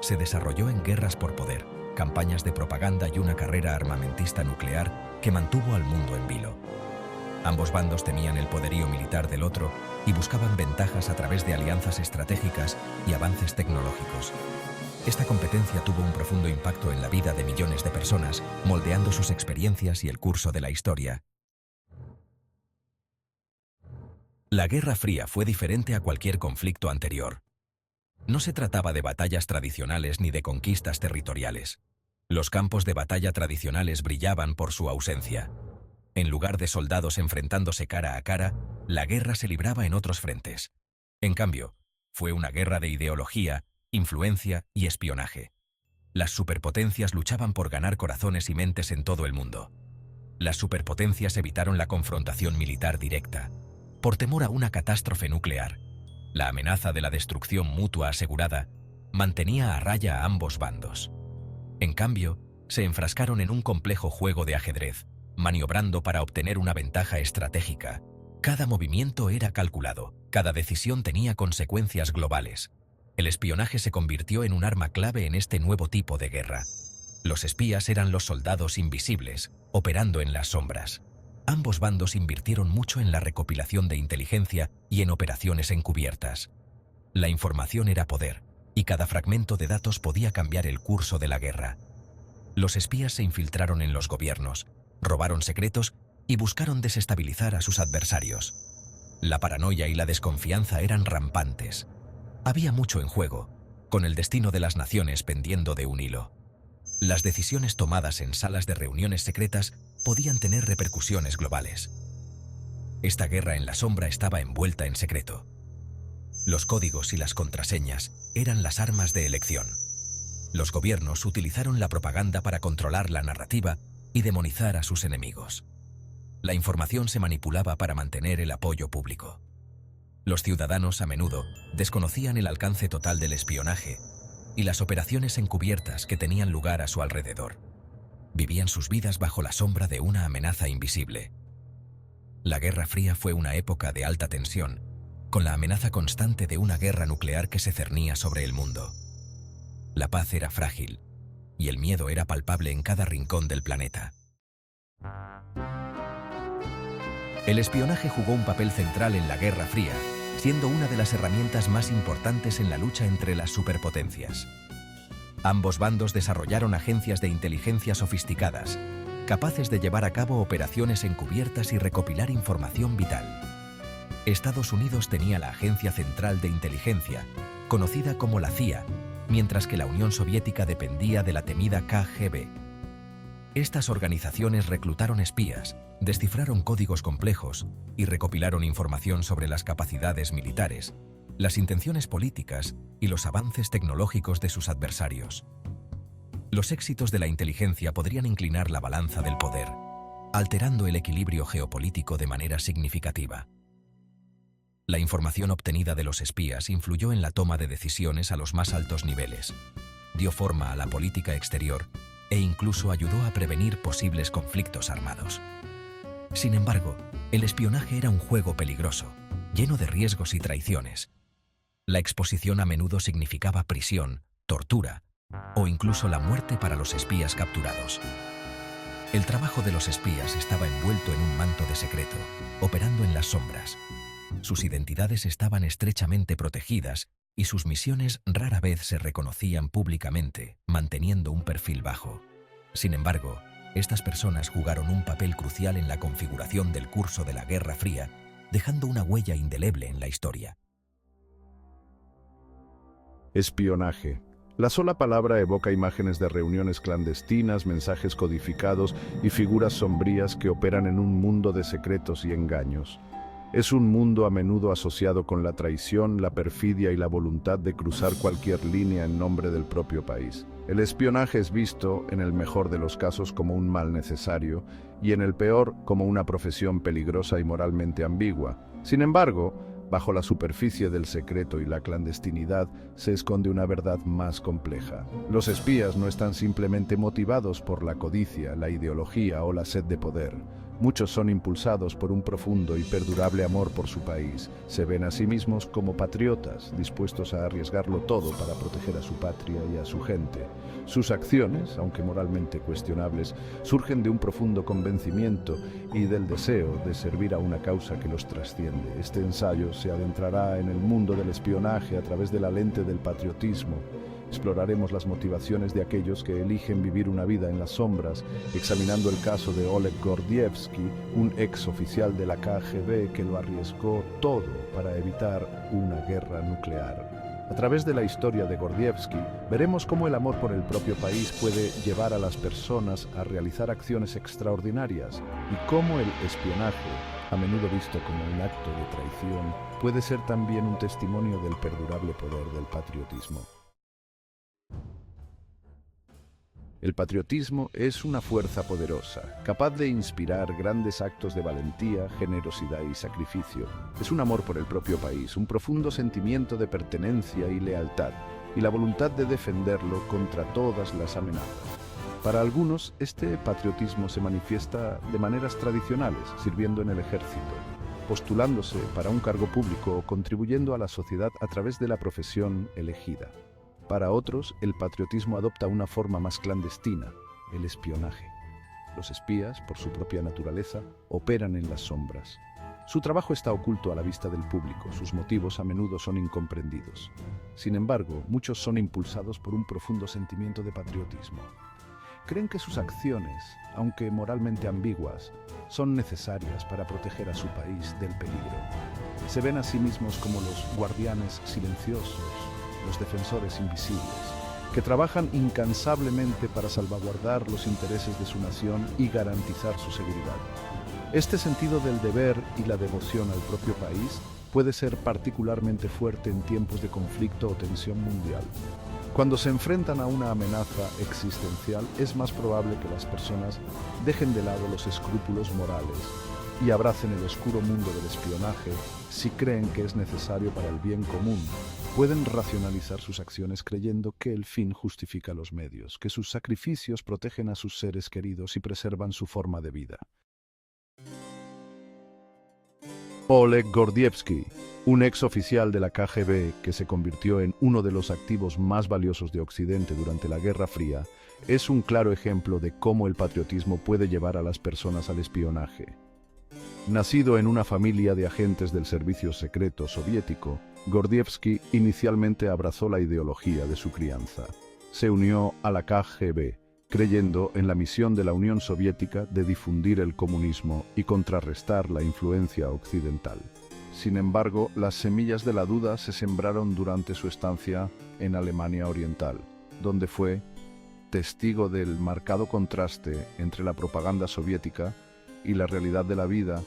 Se desarrolló en guerras por poder, campañas de propaganda y una carrera armamentista nuclear que mantuvo al mundo en vilo. Ambos bandos temían el poderío militar del otro y buscaban ventajas a través de alianzas estratégicas y avances tecnológicos. Esta competencia tuvo un profundo impacto en la vida de millones de personas, moldeando sus experiencias y el curso de la historia. La Guerra Fría fue diferente a cualquier conflicto anterior. No se trataba de batallas tradicionales ni de conquistas territoriales. Los campos de batalla tradicionales brillaban por su ausencia. En lugar de soldados enfrentándose cara a cara, la guerra se libraba en otros frentes. En cambio, fue una guerra de ideología, influencia y espionaje. Las superpotencias luchaban por ganar corazones y mentes en todo el mundo. Las superpotencias evitaron la confrontación militar directa, por temor a una catástrofe nuclear. La amenaza de la destrucción mutua asegurada mantenía a raya a ambos bandos. En cambio, se enfrascaron en un complejo juego de ajedrez, maniobrando para obtener una ventaja estratégica. Cada movimiento era calculado, cada decisión tenía consecuencias globales. El espionaje se convirtió en un arma clave en este nuevo tipo de guerra. Los espías eran los soldados invisibles, operando en las sombras. Ambos bandos invirtieron mucho en la recopilación de inteligencia y en operaciones encubiertas. La información era poder, y cada fragmento de datos podía cambiar el curso de la guerra. Los espías se infiltraron en los gobiernos, robaron secretos y buscaron desestabilizar a sus adversarios. La paranoia y la desconfianza eran rampantes. Había mucho en juego, con el destino de las naciones pendiendo de un hilo. Las decisiones tomadas en salas de reuniones secretas podían tener repercusiones globales. Esta guerra en la sombra estaba envuelta en secreto. Los códigos y las contraseñas eran las armas de elección. Los gobiernos utilizaron la propaganda para controlar la narrativa y demonizar a sus enemigos. La información se manipulaba para mantener el apoyo público. Los ciudadanos a menudo desconocían el alcance total del espionaje y las operaciones encubiertas que tenían lugar a su alrededor. Vivían sus vidas bajo la sombra de una amenaza invisible. La Guerra Fría fue una época de alta tensión, con la amenaza constante de una guerra nuclear que se cernía sobre el mundo. La paz era frágil, y el miedo era palpable en cada rincón del planeta. El espionaje jugó un papel central en la Guerra Fría, siendo una de las herramientas más importantes en la lucha entre las superpotencias. Ambos bandos desarrollaron agencias de inteligencia sofisticadas, capaces de llevar a cabo operaciones encubiertas y recopilar información vital. Estados Unidos tenía la Agencia Central de Inteligencia, conocida como la CIA, mientras que la Unión Soviética dependía de la temida KGB. Estas organizaciones reclutaron espías, descifraron códigos complejos y recopilaron información sobre las capacidades militares, las intenciones políticas y los avances tecnológicos de sus adversarios. Los éxitos de la inteligencia podrían inclinar la balanza del poder, alterando el equilibrio geopolítico de manera significativa. La información obtenida de los espías influyó en la toma de decisiones a los más altos niveles, dio forma a la política exterior e incluso ayudó a prevenir posibles conflictos armados. Sin embargo, el espionaje era un juego peligroso, lleno de riesgos y traiciones. La exposición a menudo significaba prisión, tortura o incluso la muerte para los espías capturados. El trabajo de los espías estaba envuelto en un manto de secreto, operando en las sombras. Sus identidades estaban estrechamente protegidas y sus misiones rara vez se reconocían públicamente, manteniendo un perfil bajo. Sin embargo, estas personas jugaron un papel crucial en la configuración del curso de la Guerra Fría, dejando una huella indeleble en la historia. Espionaje. La sola palabra evoca imágenes de reuniones clandestinas, mensajes codificados y figuras sombrías que operan en un mundo de secretos y engaños. Es un mundo a menudo asociado con la traición, la perfidia y la voluntad de cruzar cualquier línea en nombre del propio país. El espionaje es visto, en el mejor de los casos, como un mal necesario y en el peor, como una profesión peligrosa y moralmente ambigua. Sin embargo, bajo la superficie del secreto y la clandestinidad se esconde una verdad más compleja. Los espías no están simplemente motivados por la codicia, la ideología o la sed de poder. Muchos son impulsados por un profundo y perdurable amor por su país. Se ven a sí mismos como patriotas, dispuestos a arriesgarlo todo para proteger a su patria y a su gente. Sus acciones, aunque moralmente cuestionables, surgen de un profundo convencimiento y del deseo de servir a una causa que los trasciende. Este ensayo se adentrará en el mundo del espionaje a través de la lente del patriotismo. Exploraremos las motivaciones de aquellos que eligen vivir una vida en las sombras, examinando el caso de Oleg Gordievsky, un ex oficial de la KGB que lo arriesgó todo para evitar una guerra nuclear. A través de la historia de Gordievsky, veremos cómo el amor por el propio país puede llevar a las personas a realizar acciones extraordinarias y cómo el espionaje, a menudo visto como un acto de traición, puede ser también un testimonio del perdurable poder del patriotismo. El patriotismo es una fuerza poderosa, capaz de inspirar grandes actos de valentía, generosidad y sacrificio. Es un amor por el propio país, un profundo sentimiento de pertenencia y lealtad, y la voluntad de defenderlo contra todas las amenazas. Para algunos, este patriotismo se manifiesta de maneras tradicionales, sirviendo en el ejército, postulándose para un cargo público o contribuyendo a la sociedad a través de la profesión elegida. Para otros, el patriotismo adopta una forma más clandestina, el espionaje. Los espías, por su propia naturaleza, operan en las sombras. Su trabajo está oculto a la vista del público, sus motivos a menudo son incomprendidos. Sin embargo, muchos son impulsados por un profundo sentimiento de patriotismo. Creen que sus acciones, aunque moralmente ambiguas, son necesarias para proteger a su país del peligro. Se ven a sí mismos como los guardianes silenciosos, los defensores invisibles, que trabajan incansablemente para salvaguardar los intereses de su nación y garantizar su seguridad. Este sentido del deber y la devoción al propio país puede ser particularmente fuerte en tiempos de conflicto o tensión mundial. Cuando se enfrentan a una amenaza existencial, es más probable que las personas dejen de lado los escrúpulos morales y abracen el oscuro mundo del espionaje si creen que es necesario para el bien común. Pueden racionalizar sus acciones creyendo que el fin justifica los medios, que sus sacrificios protegen a sus seres queridos y preservan su forma de vida. Oleg Gordievsky, un ex oficial de la KGB que se convirtió en uno de los activos más valiosos de Occidente durante la Guerra Fría, es un claro ejemplo de cómo el patriotismo puede llevar a las personas al espionaje. Nacido en una familia de agentes del servicio secreto soviético, Gordievsky inicialmente abrazó la ideología de su crianza. Se unió a la KGB, creyendo en la misión de la Unión Soviética de difundir el comunismo y contrarrestar la influencia occidental. Sin embargo, las semillas de la duda se sembraron durante su estancia en Alemania Oriental, donde fue testigo del marcado contraste entre la propaganda soviética y la realidad de la vida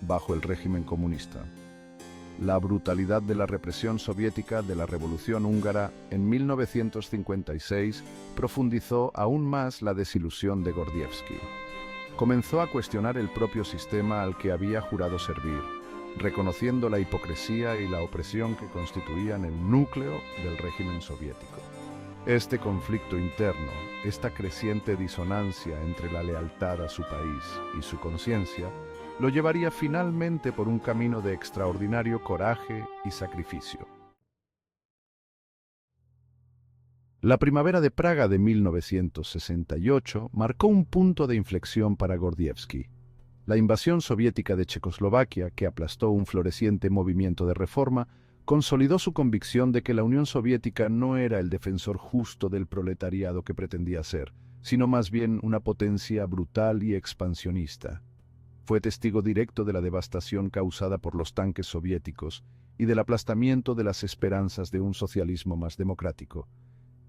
bajo el régimen comunista. La brutalidad de la represión soviética de la Revolución Húngara en 1956 profundizó aún más la desilusión de Gordievsky. Comenzó a cuestionar el propio sistema al que había jurado servir, reconociendo la hipocresía y la opresión que constituían el núcleo del régimen soviético. Este conflicto interno, esta creciente disonancia entre la lealtad a su país y su conciencia, lo llevaría finalmente por un camino de extraordinario coraje y sacrificio. La primavera de Praga de 1968 marcó un punto de inflexión para Gordievsky. La invasión soviética de Checoslovaquia, que aplastó un floreciente movimiento de reforma, consolidó su convicción de que la Unión Soviética no era el defensor justo del proletariado que pretendía ser, sino más bien una potencia brutal y expansionista. Fue testigo directo de la devastación causada por los tanques soviéticos y del aplastamiento de las esperanzas de un socialismo más democrático.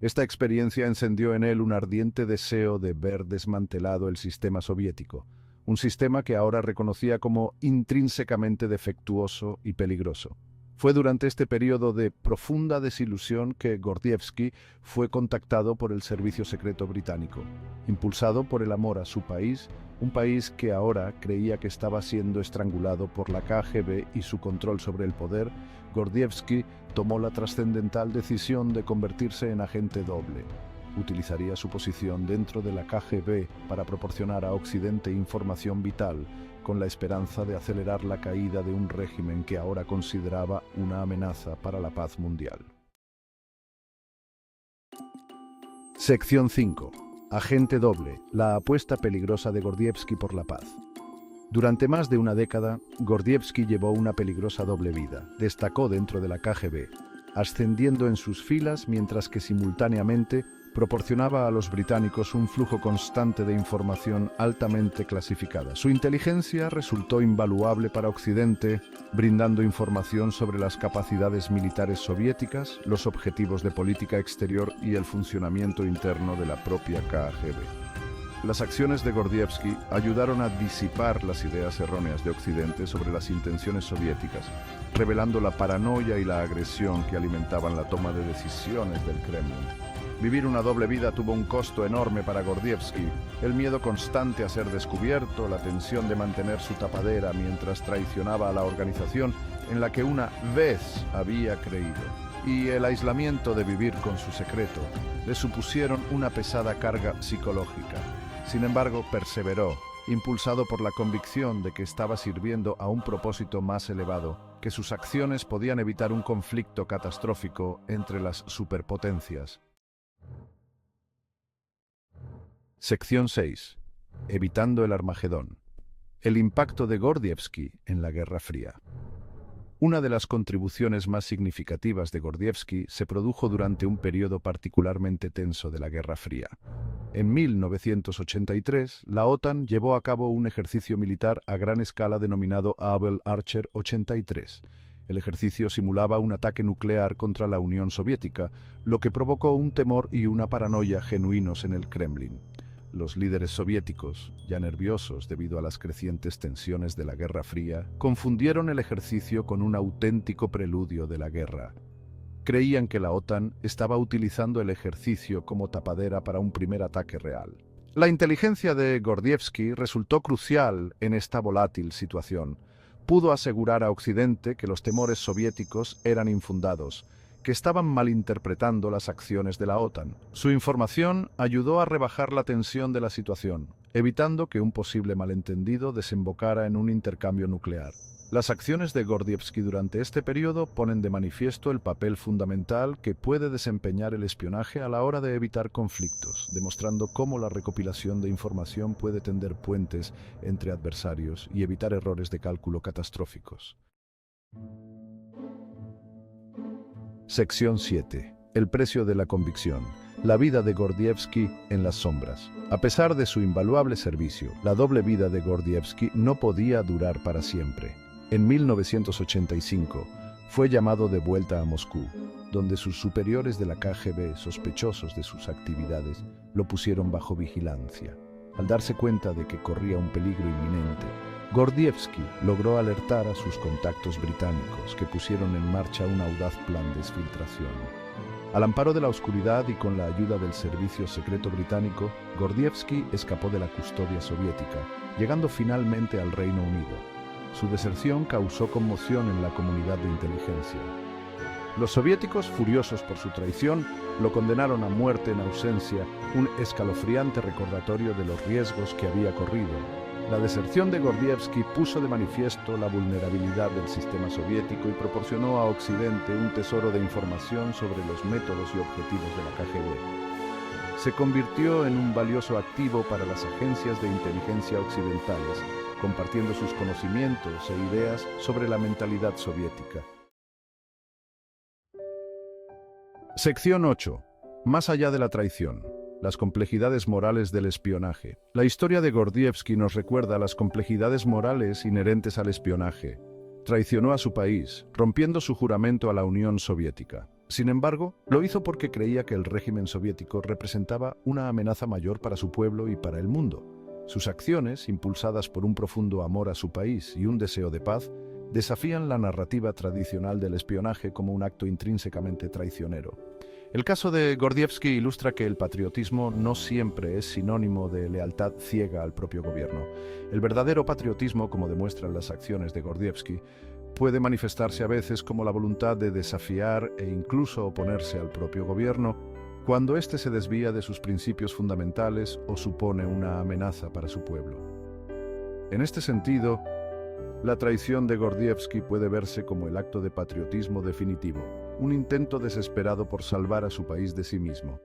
Esta experiencia encendió en él un ardiente deseo de ver desmantelado el sistema soviético, un sistema que ahora reconocía como intrínsecamente defectuoso y peligroso. Fue durante este periodo de profunda desilusión que Gordievsky fue contactado por el servicio secreto británico. Impulsado por el amor a su país, un país que ahora creía que estaba siendo estrangulado por la KGB y su control sobre el poder, Gordievsky tomó la trascendental decisión de convertirse en agente doble. Utilizaría su posición dentro de la KGB para proporcionar a Occidente información vital, con la esperanza de acelerar la caída de un régimen que ahora consideraba una amenaza para la paz mundial. Sección 5. Agente doble, la apuesta peligrosa de Gordievsky por la paz. Durante más de una década, Gordievsky llevó una peligrosa doble vida. Destacó dentro de la KGB, ascendiendo en sus filas mientras que simultáneamente proporcionaba a los británicos un flujo constante de información altamente clasificada. Su inteligencia resultó invaluable para Occidente, brindando información sobre las capacidades militares soviéticas, los objetivos de política exterior y el funcionamiento interno de la propia KGB. Las acciones de Gordievsky ayudaron a disipar las ideas erróneas de Occidente sobre las intenciones soviéticas, revelando la paranoia y la agresión que alimentaban la toma de decisiones del Kremlin. Vivir una doble vida tuvo un costo enorme para Gordievsky: el miedo constante a ser descubierto, la tensión de mantener su tapadera mientras traicionaba a la organización en la que una vez había creído, y el aislamiento de vivir con su secreto le supusieron una pesada carga psicológica. Sin embargo, perseveró, impulsado por la convicción de que estaba sirviendo a un propósito más elevado, que sus acciones podían evitar un conflicto catastrófico entre las superpotencias. Sección 6. Evitando el Armagedón. El impacto de Gordievsky en la Guerra Fría. Una de las contribuciones más significativas de Gordievsky se produjo durante un periodo particularmente tenso de la Guerra Fría. En 1983, la OTAN llevó a cabo un ejercicio militar a gran escala denominado Able Archer 83. El ejercicio simulaba un ataque nuclear contra la Unión Soviética, lo que provocó un temor y una paranoia genuinos en el Kremlin. Los líderes soviéticos, ya nerviosos debido a las crecientes tensiones de la Guerra Fría, confundieron el ejercicio con un auténtico preludio de la guerra. Creían que la OTAN estaba utilizando el ejercicio como tapadera para un primer ataque real. La inteligencia de Gordievsky resultó crucial en esta volátil situación. Pudo asegurar a Occidente que los temores soviéticos eran infundados, que estaban malinterpretando las acciones de la OTAN. Su información ayudó a rebajar la tensión de la situación, evitando que un posible malentendido desembocara en un intercambio nuclear. Las acciones de Gordievsky durante este periodo ponen de manifiesto el papel fundamental que puede desempeñar el espionaje a la hora de evitar conflictos, demostrando cómo la recopilación de información puede tender puentes entre adversarios y evitar errores de cálculo catastróficos. Sección 7. El precio de la convicción. La vida de Gordievsky en las sombras. A pesar de su invaluable servicio, la doble vida de Gordievsky no podía durar para siempre. En 1985, fue llamado de vuelta a Moscú, donde sus superiores de la KGB, sospechosos de sus actividades, lo pusieron bajo vigilancia. Al darse cuenta de que corría un peligro inminente, Gordievsky logró alertar a sus contactos británicos, que pusieron en marcha un audaz plan de exfiltración. Al amparo de la oscuridad y con la ayuda del servicio secreto británico, Gordievsky escapó de la custodia soviética, llegando finalmente al Reino Unido. Su deserción causó conmoción en la comunidad de inteligencia. Los soviéticos, furiosos por su traición, lo condenaron a muerte en ausencia, un escalofriante recordatorio de los riesgos que había corrido. La deserción de Gordievsky puso de manifiesto la vulnerabilidad del sistema soviético y proporcionó a Occidente un tesoro de información sobre los métodos y objetivos de la KGB. Se convirtió en un valioso activo para las agencias de inteligencia occidentales, compartiendo sus conocimientos e ideas sobre la mentalidad soviética. Sección 8. Más allá de la traición. Las complejidades morales del espionaje. La historia de Gordievsky nos recuerda las complejidades morales inherentes al espionaje. Traicionó a su país, rompiendo su juramento a la Unión Soviética. Sin embargo, lo hizo porque creía que el régimen soviético representaba una amenaza mayor para su pueblo y para el mundo. Sus acciones, impulsadas por un profundo amor a su país y un deseo de paz, desafían la narrativa tradicional del espionaje como un acto intrínsecamente traicionero. El caso de Gordievsky ilustra que el patriotismo no siempre es sinónimo de lealtad ciega al propio gobierno. El verdadero patriotismo, como demuestran las acciones de Gordievsky, puede manifestarse a veces como la voluntad de desafiar e incluso oponerse al propio gobierno, cuando éste se desvía de sus principios fundamentales o supone una amenaza para su pueblo. En este sentido, la traición de Gordievsky puede verse como el acto de patriotismo definitivo, un intento desesperado por salvar a su país de sí mismo.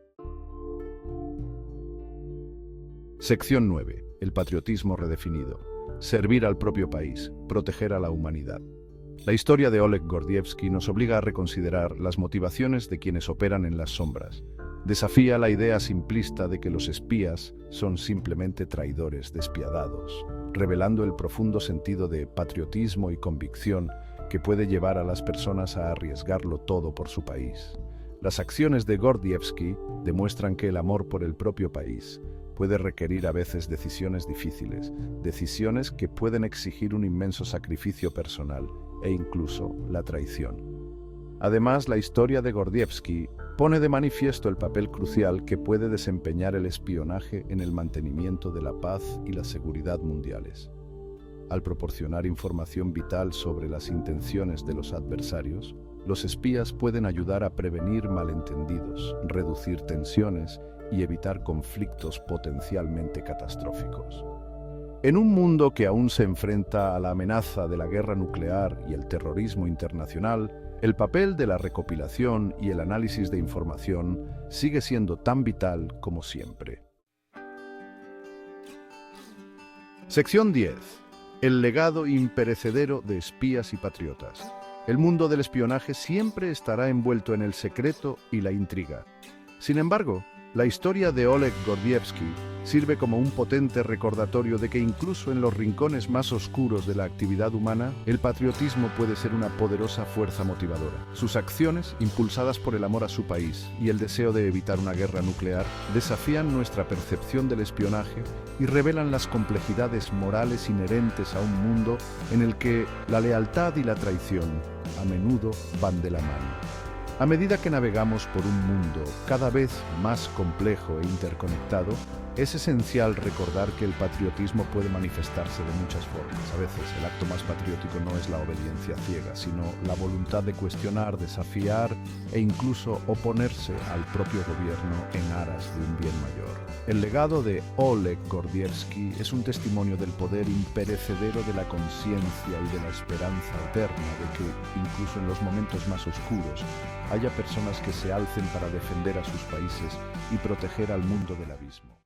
Sección 9. El patriotismo redefinido. Servir al propio país, proteger a la humanidad. La historia de Oleg Gordievsky nos obliga a reconsiderar las motivaciones de quienes operan en las sombras. Desafía la idea simplista de que los espías son simplemente traidores despiadados, revelando el profundo sentido de patriotismo y convicción que puede llevar a las personas a arriesgarlo todo por su país. Las acciones de Gordievsky demuestran que el amor por el propio país puede requerir a veces decisiones difíciles, decisiones que pueden exigir un inmenso sacrificio personal e incluso la traición. Además, la historia de Gordievsky pone de manifiesto el papel crucial que puede desempeñar el espionaje en el mantenimiento de la paz y la seguridad mundiales. Al proporcionar información vital sobre las intenciones de los adversarios, los espías pueden ayudar a prevenir malentendidos, reducir tensiones y evitar conflictos potencialmente catastróficos. En un mundo que aún se enfrenta a la amenaza de la guerra nuclear y el terrorismo internacional, el papel de la recopilación y el análisis de información sigue siendo tan vital como siempre. Sección 10. El legado imperecedero de espías y patriotas. El mundo del espionaje siempre estará envuelto en el secreto y la intriga. Sin embargo, La historia de Oleg Gordievsky sirve como un potente recordatorio de que incluso en los rincones más oscuros de la actividad humana, el patriotismo puede ser una poderosa fuerza motivadora. Sus acciones, impulsadas por el amor a su país y el deseo de evitar una guerra nuclear, desafían nuestra percepción del espionaje y revelan las complejidades morales inherentes a un mundo en el que la lealtad y la traición a menudo van de la mano. A medida que navegamos por un mundo cada vez más complejo e interconectado, es esencial recordar que el patriotismo puede manifestarse de muchas formas. A veces el acto más patriótico no es la obediencia ciega, sino la voluntad de cuestionar, desafiar e incluso oponerse al propio gobierno en aras de un bien mayor. El legado de Oleg Gordievsky es un testimonio del poder imperecedero de la conciencia y de la esperanza eterna de que, incluso en los momentos más oscuros, haya personas que se alcen para defender a sus países y proteger al mundo del abismo.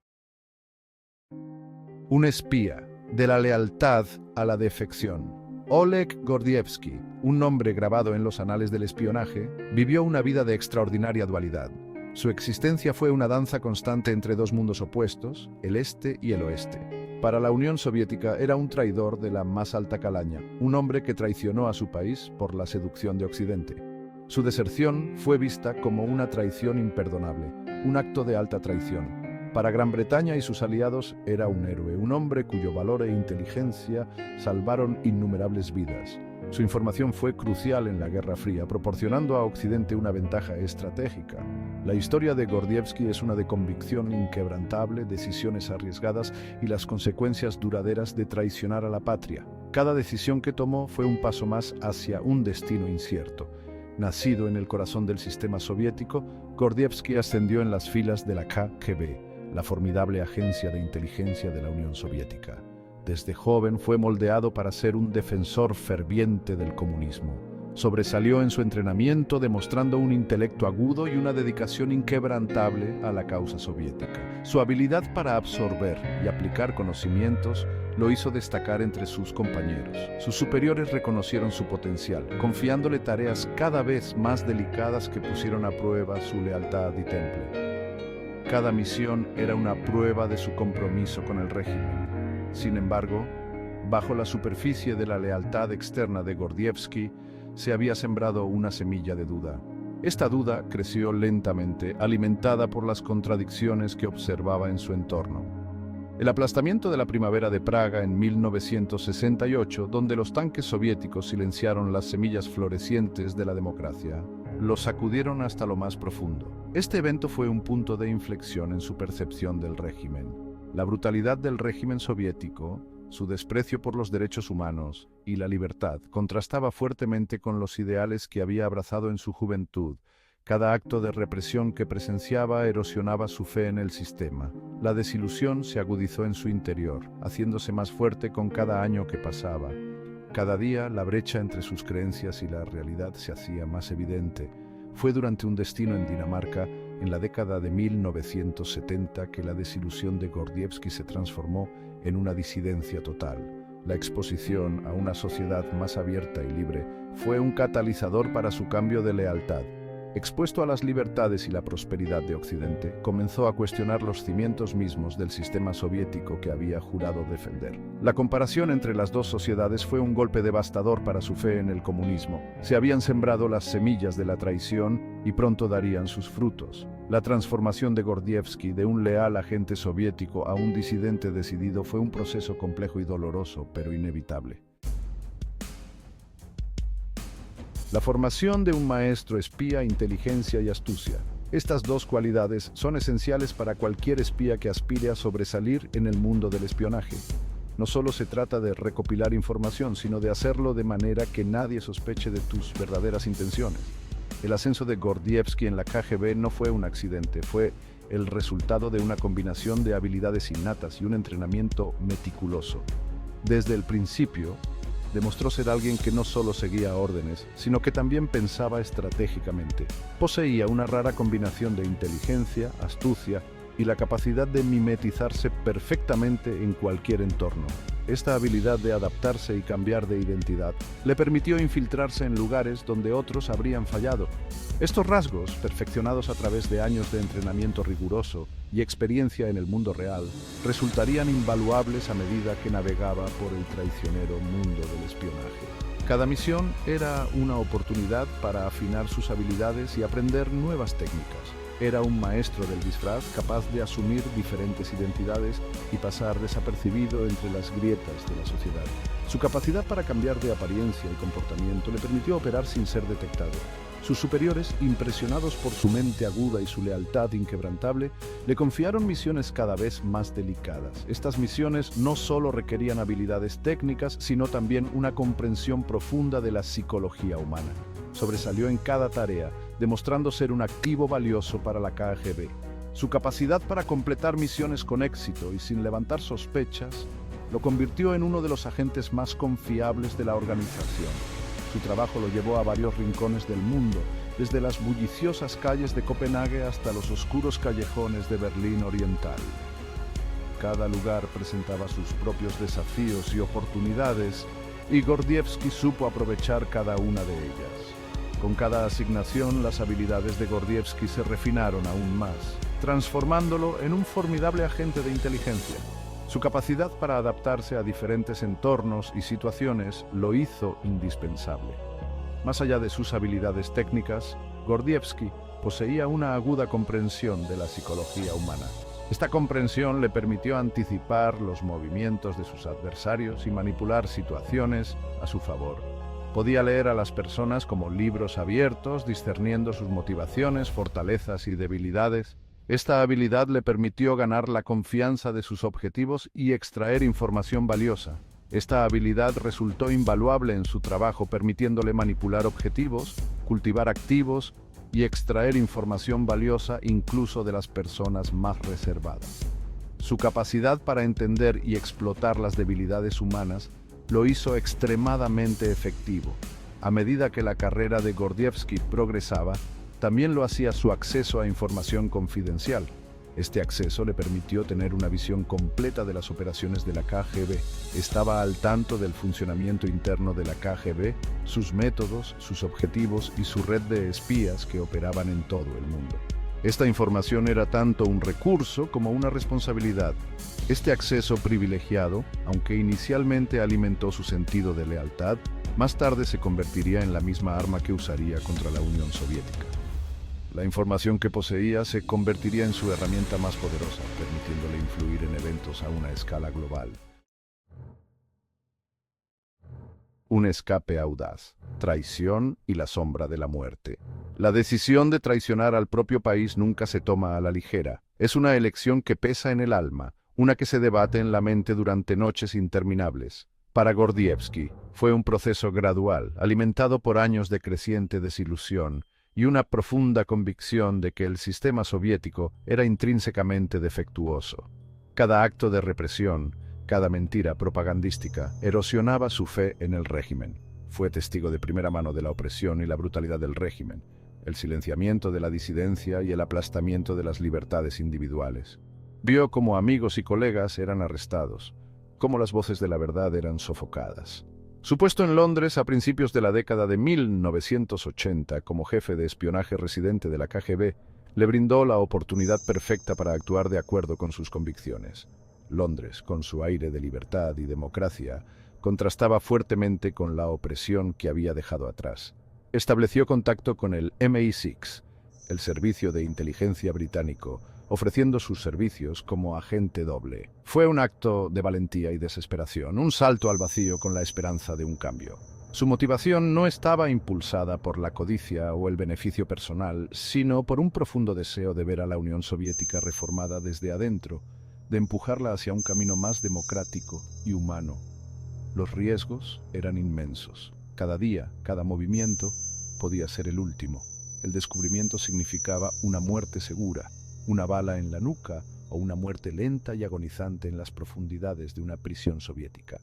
Un espía, de la lealtad a la defección. Oleg Gordievsky, un nombre grabado en los anales del espionaje, vivió una vida de extraordinaria dualidad. Su existencia fue una danza constante entre dos mundos opuestos, el este y el oeste. Para la Unión Soviética era un traidor de la más alta calaña, un hombre que traicionó a su país por la seducción de Occidente. Su deserción fue vista como una traición imperdonable, un acto de alta traición. Para Gran Bretaña y sus aliados era un héroe, un hombre cuyo valor e inteligencia salvaron innumerables vidas. Su información fue crucial en la Guerra Fría, proporcionando a Occidente una ventaja estratégica. La historia de Gordievsky es una de convicción inquebrantable, decisiones arriesgadas y las consecuencias duraderas de traicionar a la patria. Cada decisión que tomó fue un paso más hacia un destino incierto. Nacido en el corazón del sistema soviético, Gordievsky ascendió en las filas de la KGB, la formidable agencia de inteligencia de la Unión Soviética. Desde joven fue moldeado para ser un defensor ferviente del comunismo. Sobresalió en su entrenamiento demostrando un intelecto agudo y una dedicación inquebrantable a la causa soviética. Su habilidad para absorber y aplicar conocimientos lo hizo destacar entre sus compañeros. Sus superiores reconocieron su potencial, confiándole tareas cada vez más delicadas que pusieron a prueba su lealtad y temple. Cada misión era una prueba de su compromiso con el régimen. Sin embargo, bajo la superficie de la lealtad externa de Gordievsky, se había sembrado una semilla de duda. Esta duda creció lentamente, alimentada por las contradicciones que observaba en su entorno. El aplastamiento de la primavera de Praga en 1968, donde los tanques soviéticos silenciaron las semillas florecientes de la democracia, lo sacudieron hasta lo más profundo. Este evento fue un punto de inflexión en su percepción del régimen. La brutalidad del régimen soviético, su desprecio por los derechos humanos y la libertad contrastaba fuertemente con los ideales que había abrazado en su juventud. Cada acto de represión que presenciaba erosionaba su fe en el sistema. La desilusión se agudizó en su interior, haciéndose más fuerte con cada año que pasaba. Cada día la brecha entre sus creencias y la realidad se hacía más evidente. Fue durante un destino en Dinamarca, en la década de 1970, que la desilusión de Gordievsky se transformó en una disidencia total. La exposición a una sociedad más abierta y libre fue un catalizador para su cambio de lealtad. Expuesto a las libertades y la prosperidad de Occidente, comenzó a cuestionar los cimientos mismos del sistema soviético que había jurado defender. La comparación entre las dos sociedades fue un golpe devastador para su fe en el comunismo. Se habían sembrado las semillas de la traición y pronto darían sus frutos. La transformación de Gordievsky de un leal agente soviético a un disidente decidido fue un proceso complejo y doloroso, pero inevitable. La formación de un maestro espía, inteligencia y astucia. Estas dos cualidades son esenciales para cualquier espía que aspire a sobresalir en el mundo del espionaje. No solo se trata de recopilar información, sino de hacerlo de manera que nadie sospeche de tus verdaderas intenciones. El ascenso de Gordievsky en la KGB no fue un accidente, fue el resultado de una combinación de habilidades innatas y un entrenamiento meticuloso. Desde el principio, demostró ser alguien que no solo seguía órdenes, sino que también pensaba estratégicamente. Poseía una rara combinación de inteligencia, astucia y la capacidad de mimetizarse perfectamente en cualquier entorno. Esta habilidad de adaptarse y cambiar de identidad le permitió infiltrarse en lugares donde otros habrían fallado. Estos rasgos, perfeccionados a través de años de entrenamiento riguroso y experiencia en el mundo real, resultarían invaluables a medida que navegaba por el traicionero mundo del espionaje. Cada misión era una oportunidad para afinar sus habilidades y aprender nuevas técnicas. Era un maestro del disfraz capaz de asumir diferentes identidades y pasar desapercibido entre las grietas de la sociedad. Su capacidad para cambiar de apariencia y comportamiento le permitió operar sin ser detectado. Sus superiores, impresionados por su mente aguda y su lealtad inquebrantable, le confiaron misiones cada vez más delicadas. Estas misiones no solo requerían habilidades técnicas, sino también una comprensión profunda de la psicología humana. Sobresalió en cada tarea, demostrando ser un activo valioso para la KGB. Su capacidad para completar misiones con éxito y sin levantar sospechas lo convirtió en uno de los agentes más confiables de la organización. Su trabajo lo llevó a varios rincones del mundo, desde las bulliciosas calles de Copenhague hasta los oscuros callejones de Berlín Oriental. Cada lugar presentaba sus propios desafíos y oportunidades, y Gordievsky supo aprovechar cada una de ellas. Con cada asignación, las habilidades de Gordievsky se refinaron aún más, transformándolo en un formidable agente de inteligencia. Su capacidad para adaptarse a diferentes entornos y situaciones lo hizo indispensable. Más allá de sus habilidades técnicas, Gordievsky poseía una aguda comprensión de la psicología humana. Esta comprensión le permitió anticipar los movimientos de sus adversarios y manipular situaciones a su favor. Podía leer a las personas como libros abiertos, discerniendo sus motivaciones, fortalezas y debilidades. Esta habilidad le permitió ganar la confianza de sus objetivos y extraer información valiosa. Esta habilidad resultó invaluable en su trabajo, permitiéndole manipular objetivos, cultivar activos y extraer información valiosa incluso de las personas más reservadas. Su capacidad para entender y explotar las debilidades humanas lo hizo extremadamente efectivo. A medida que la carrera de Gordievsky progresaba, también lo hacía su acceso a información confidencial. Este acceso le permitió tener una visión completa de las operaciones de la KGB. Estaba al tanto del funcionamiento interno de la KGB, sus métodos, sus objetivos y su red de espías que operaban en todo el mundo. Esta información era tanto un recurso como una responsabilidad. Este acceso privilegiado, aunque inicialmente alimentó su sentido de lealtad, más tarde se convertiría en la misma arma que usaría contra la Unión Soviética. La información que poseía se convertiría en su herramienta más poderosa, permitiéndole influir en eventos a una escala global. Un escape audaz, traición y la sombra de la muerte. La decisión de traicionar al propio país nunca se toma a la ligera. Es una elección que pesa en el alma, una que se debate en la mente durante noches interminables. Para Gordievsky, fue un proceso gradual, alimentado por años de creciente desilusión y una profunda convicción de que el sistema soviético era intrínsecamente defectuoso. Cada acto de represión, cada mentira propagandística, erosionaba su fe en el régimen. Fue testigo de primera mano de la opresión y la brutalidad del régimen, el silenciamiento de la disidencia y el aplastamiento de las libertades individuales. Vio cómo amigos y colegas eran arrestados, cómo las voces de la verdad eran sofocadas. Su puesto en Londres a principios de la década de 1980 como jefe de espionaje residente de la KGB le brindó la oportunidad perfecta para actuar de acuerdo con sus convicciones. Londres, con su aire de libertad y democracia, contrastaba fuertemente con la opresión que había dejado atrás. Estableció contacto con el MI6, el servicio de inteligencia británico, ofreciendo sus servicios como agente doble. Fue un acto de valentía y desesperación, un salto al vacío con la esperanza de un cambio. Su motivación no estaba impulsada por la codicia o el beneficio personal, sino por un profundo deseo de ver a la Unión Soviética reformada desde adentro, de empujarla hacia un camino más democrático y humano. Los riesgos eran inmensos. Cada día, cada movimiento, podía ser el último. El descubrimiento significaba una muerte segura, una bala en la nuca o una muerte lenta y agonizante en las profundidades de una prisión soviética.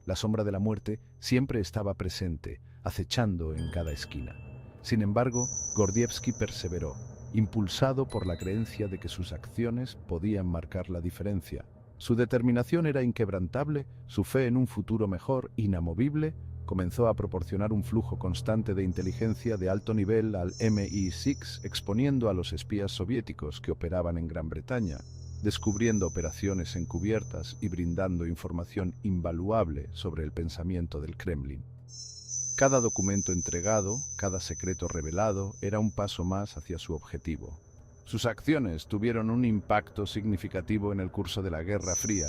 La sombra de la muerte siempre estaba presente, acechando en cada esquina. Sin embargo, Gordievsky perseveró, impulsado por la creencia de que sus acciones podían marcar la diferencia. Su determinación era inquebrantable, su fe en un futuro mejor, inamovible, comenzó a proporcionar un flujo constante de inteligencia de alto nivel al MI6, exponiendo a los espías soviéticos que operaban en Gran Bretaña, descubriendo operaciones encubiertas y brindando información invaluable sobre el pensamiento del Kremlin. Cada documento entregado, cada secreto revelado, era un paso más hacia su objetivo. Sus acciones tuvieron un impacto significativo en el curso de la Guerra Fría.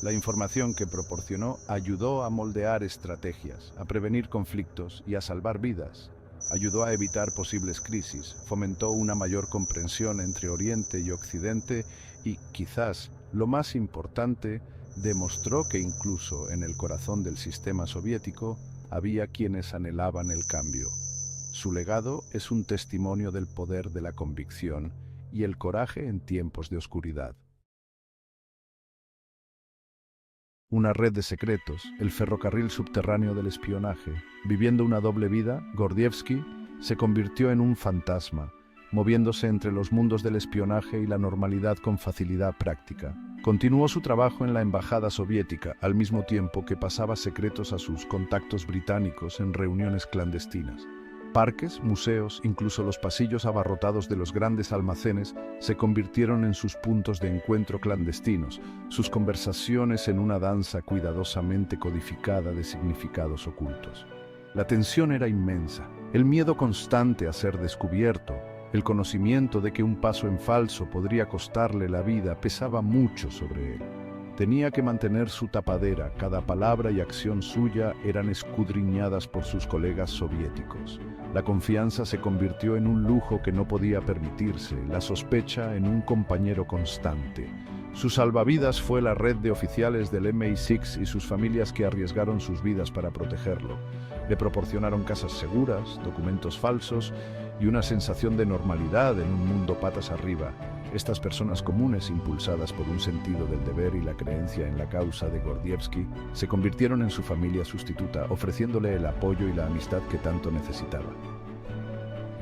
La información que proporcionó ayudó a moldear estrategias, a prevenir conflictos y a salvar vidas. Ayudó a evitar posibles crisis, fomentó una mayor comprensión entre Oriente y Occidente y, quizás, lo más importante, demostró que incluso en el corazón del sistema soviético había quienes anhelaban el cambio. Su legado es un testimonio del poder de la convicción y el coraje en tiempos de oscuridad. Una red de secretos, el ferrocarril subterráneo del espionaje. Viviendo una doble vida, Gordievsky se convirtió en un fantasma, moviéndose entre los mundos del espionaje y la normalidad con facilidad práctica. Continuó su trabajo en la embajada soviética, al mismo tiempo que pasaba secretos a sus contactos británicos en reuniones clandestinas. Parques, museos, incluso los pasillos abarrotados de los grandes almacenes se convirtieron en sus puntos de encuentro clandestinos, sus conversaciones en una danza cuidadosamente codificada de significados ocultos. La tensión era inmensa, el miedo constante a ser descubierto, el conocimiento de que un paso en falso podría costarle la vida pesaba mucho sobre él. Tenía que mantener su tapadera, cada palabra y acción suya eran escudriñadas por sus colegas soviéticos. La confianza se convirtió en un lujo que no podía permitirse, la sospecha en un compañero constante. Su salvavidas fue la red de oficiales del MI6 y sus familias que arriesgaron sus vidas para protegerlo. Le proporcionaron casas seguras, documentos falsos y una sensación de normalidad en un mundo patas arriba. Estas personas comunes, impulsadas por un sentido del deber y la creencia en la causa de Gordievsky, se convirtieron en su familia sustituta, ofreciéndole el apoyo y la amistad que tanto necesitaba.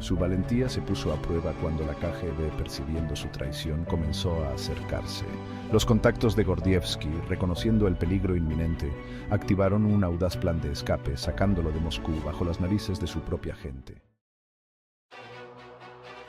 Su valentía se puso a prueba cuando la KGB, percibiendo su traición, comenzó a acercarse. Los contactos de Gordievsky, reconociendo el peligro inminente, activaron un audaz plan de escape, sacándolo de Moscú bajo las narices de su propia gente.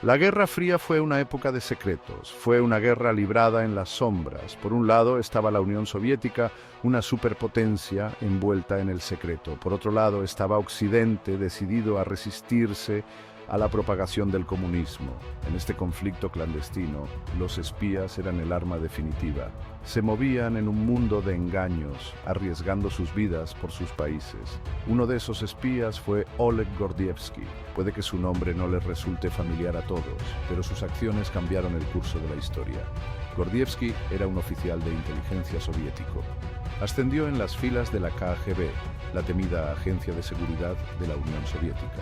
La Guerra Fría fue una época de secretos, fue una guerra librada en las sombras. Por un lado estaba la Unión Soviética, una superpotencia envuelta en el secreto. Por otro lado estaba Occidente, decidido a resistirse a la propagación del comunismo. En este conflicto clandestino, los espías eran el arma definitiva. Se movían en un mundo de engaños, arriesgando sus vidas por sus países. Uno de esos espías fue Oleg Gordievsky. Puede que su nombre no les resulte familiar a todos, pero sus acciones cambiaron el curso de la historia. Gordievsky era un oficial de inteligencia soviético. Ascendió en las filas de la KGB, la temida agencia de seguridad de la Unión Soviética.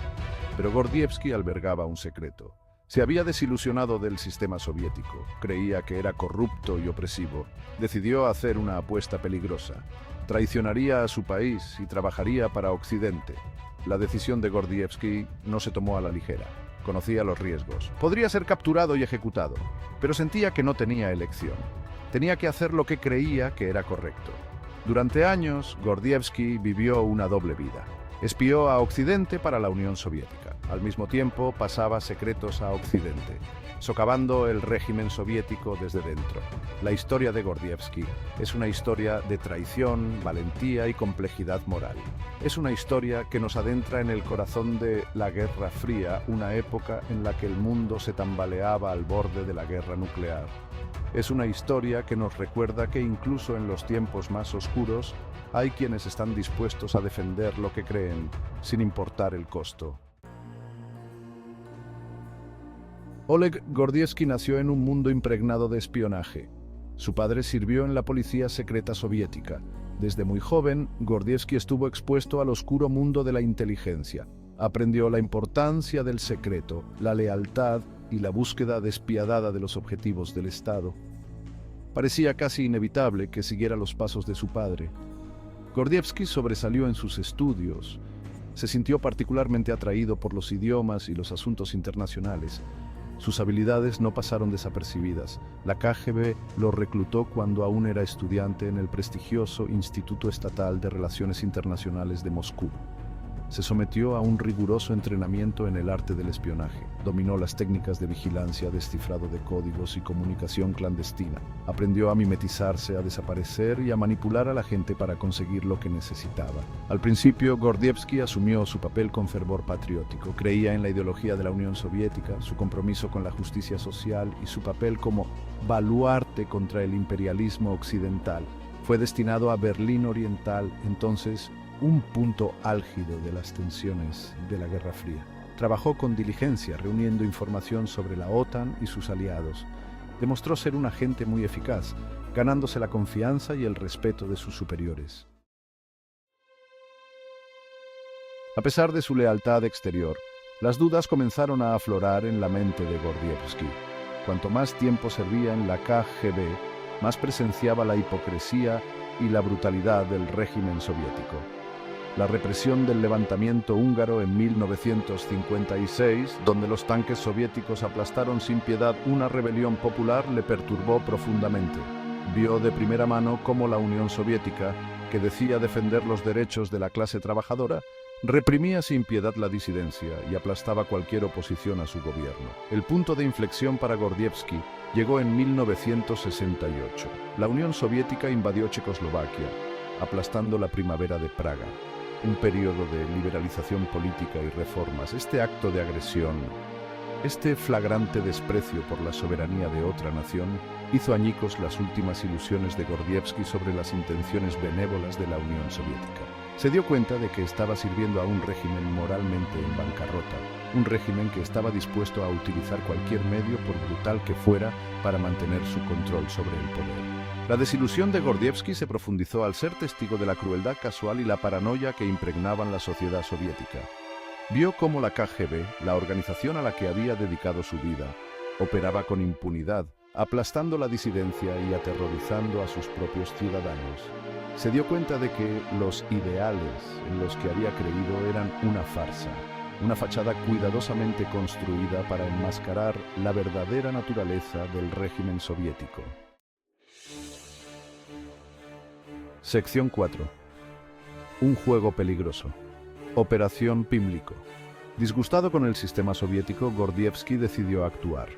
Pero Gordievsky albergaba un secreto. Se había desilusionado del sistema soviético, creía que era corrupto y opresivo. Decidió hacer una apuesta peligrosa. Traicionaría a su país y trabajaría para Occidente. La decisión de Gordievsky no se tomó a la ligera. Conocía los riesgos. Podría ser capturado y ejecutado, pero sentía que no tenía elección. Tenía que hacer lo que creía que era correcto. Durante años, Gordievsky vivió una doble vida. Espió a Occidente para la Unión Soviética. Al mismo tiempo, pasaba secretos a Occidente, socavando el régimen soviético desde dentro. La historia de Gordievsky es una historia de traición, valentía y complejidad moral. Es una historia que nos adentra en el corazón de la Guerra Fría, una época en la que el mundo se tambaleaba al borde de la guerra nuclear. Es una historia que nos recuerda que incluso en los tiempos más oscuros hay quienes están dispuestos a defender lo que creen, sin importar el costo. Oleg Gordievsky nació en un mundo impregnado de espionaje. Su padre sirvió en la policía secreta soviética. Desde muy joven, Gordievsky estuvo expuesto al oscuro mundo de la inteligencia. Aprendió la importancia del secreto, la lealtad y la búsqueda despiadada de los objetivos del Estado. Parecía casi inevitable que siguiera los pasos de su padre. Gordievsky sobresalió en sus estudios. Se sintió particularmente atraído por los idiomas y los asuntos internacionales. Sus habilidades no pasaron desapercibidas. La KGB lo reclutó cuando aún era estudiante en el prestigioso Instituto Estatal de Relaciones Internacionales de Moscú. Se sometió a un riguroso entrenamiento en el arte del espionaje. Dominó las técnicas de vigilancia, descifrado de códigos y comunicación clandestina. Aprendió a mimetizarse, a desaparecer y a manipular a la gente para conseguir lo que necesitaba. Al principio, Gordievsky asumió su papel con fervor patriótico. Creía en la ideología de la Unión Soviética, su compromiso con la justicia social y su papel como baluarte contra el imperialismo occidental. Fue destinado a Berlín Oriental, entonces un punto álgido de las tensiones de la Guerra Fría. Trabajó con diligencia, reuniendo información sobre la OTAN y sus aliados. Demostró ser un agente muy eficaz, ganándose la confianza y el respeto de sus superiores. A pesar de su lealtad exterior, las dudas comenzaron a aflorar en la mente de Gordievsky. Cuanto más tiempo servía en la KGB, más presenciaba la hipocresía y la brutalidad del régimen soviético. La represión del levantamiento húngaro en 1956, donde los tanques soviéticos aplastaron sin piedad una rebelión popular, le perturbó profundamente. Vio de primera mano cómo la Unión Soviética, que decía defender los derechos de la clase trabajadora, reprimía sin piedad la disidencia y aplastaba cualquier oposición a su gobierno. El punto de inflexión para Gordievsky llegó en 1968. La Unión Soviética invadió Checoslovaquia, aplastando la Primavera de Praga, un periodo de liberalización política y reformas. Este acto de agresión, este flagrante desprecio por la soberanía de otra nación, hizo añicos las últimas ilusiones de Gordievsky sobre las intenciones benévolas de la Unión Soviética. Se dio cuenta de que estaba sirviendo a un régimen moralmente en bancarrota, un régimen que estaba dispuesto a utilizar cualquier medio, por brutal que fuera, para mantener su control sobre el poder. La desilusión de Gordievsky se profundizó al ser testigo de la crueldad casual y la paranoia que impregnaban la sociedad soviética. Vio cómo la KGB, la organización a la que había dedicado su vida, operaba con impunidad, aplastando la disidencia y aterrorizando a sus propios ciudadanos. Se dio cuenta de que los ideales en los que había creído eran una farsa, una fachada cuidadosamente construida para enmascarar la verdadera naturaleza del régimen soviético. Sección 4. Un juego peligroso. Operación Pimlico. Disgustado con el sistema soviético, Gordievsky decidió actuar.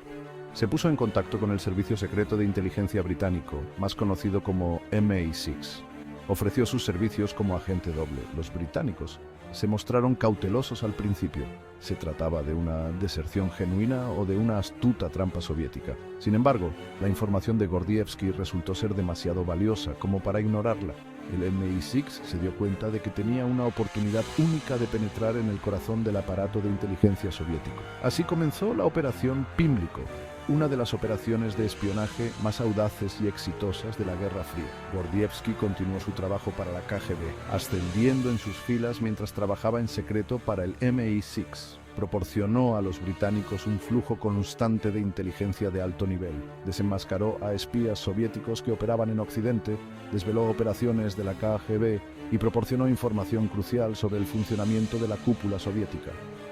Se puso en contacto con el Servicio Secreto de Inteligencia británico, más conocido como MI6. Ofreció sus servicios como agente doble. Los británicos se mostraron cautelosos al principio. ¿Se trataba de una deserción genuina o de una astuta trampa soviética? Sin embargo, la información de Gordievsky resultó ser demasiado valiosa como para ignorarla. El MI6 se dio cuenta de que tenía una oportunidad única de penetrar en el corazón del aparato de inteligencia soviético. Así comenzó la Operación Pimlico, una de las operaciones de espionaje más audaces y exitosas de la Guerra Fría. Gordievsky continuó su trabajo para la KGB, ascendiendo en sus filas mientras trabajaba en secreto para el MI6. Proporcionó a los británicos un flujo constante de inteligencia de alto nivel. Desenmascaró a espías soviéticos que operaban en Occidente, desveló operaciones de la KGB y proporcionó información crucial sobre el funcionamiento de la cúpula soviética.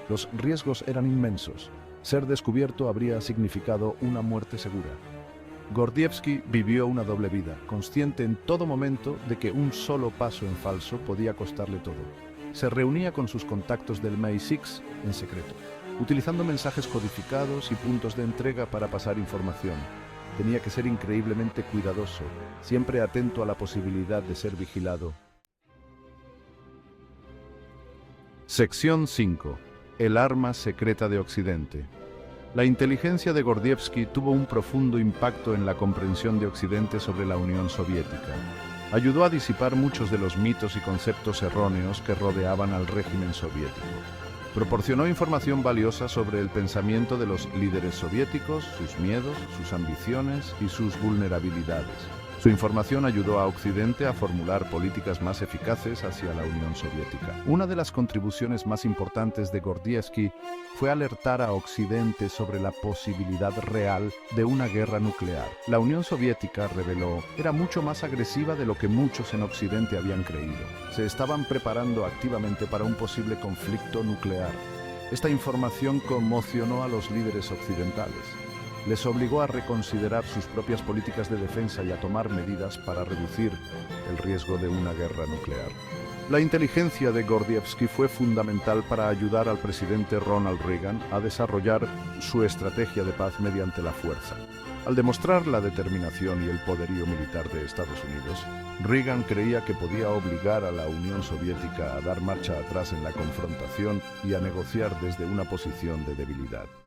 Los riesgos eran inmensos. Ser descubierto habría significado una muerte segura. Gordievsky vivió una doble vida, consciente en todo momento de que un solo paso en falso podía costarle todo. Se reunía con sus contactos del MI6 en secreto, utilizando mensajes codificados y puntos de entrega para pasar información. Tenía que ser increíblemente cuidadoso, siempre atento a la posibilidad de ser vigilado. Sección 5. El arma secreta de Occidente. La inteligencia de Gordievsky tuvo un profundo impacto en la comprensión de Occidente sobre la Unión Soviética. Ayudó a disipar muchos de los mitos y conceptos erróneos que rodeaban al régimen soviético. Proporcionó información valiosa sobre el pensamiento de los líderes soviéticos, sus miedos, sus ambiciones y sus vulnerabilidades. Su información ayudó a Occidente a formular políticas más eficaces hacia la Unión Soviética. Una de las contribuciones más importantes de Gordievsky fue alertar a Occidente sobre la posibilidad real de una guerra nuclear. La Unión Soviética, reveló, era mucho más agresiva de lo que muchos en Occidente habían creído. Se estaban preparando activamente para un posible conflicto nuclear. Esta información conmocionó a los líderes occidentales. Les obligó a reconsiderar sus propias políticas de defensa y a tomar medidas para reducir el riesgo de una guerra nuclear. La inteligencia de Gordievsky fue fundamental para ayudar al presidente Ronald Reagan a desarrollar su estrategia de paz mediante la fuerza. Al demostrar la determinación y el poderío militar de Estados Unidos, Reagan creía que podía obligar a la Unión Soviética a dar marcha atrás en la confrontación y a negociar desde una posición de debilidad.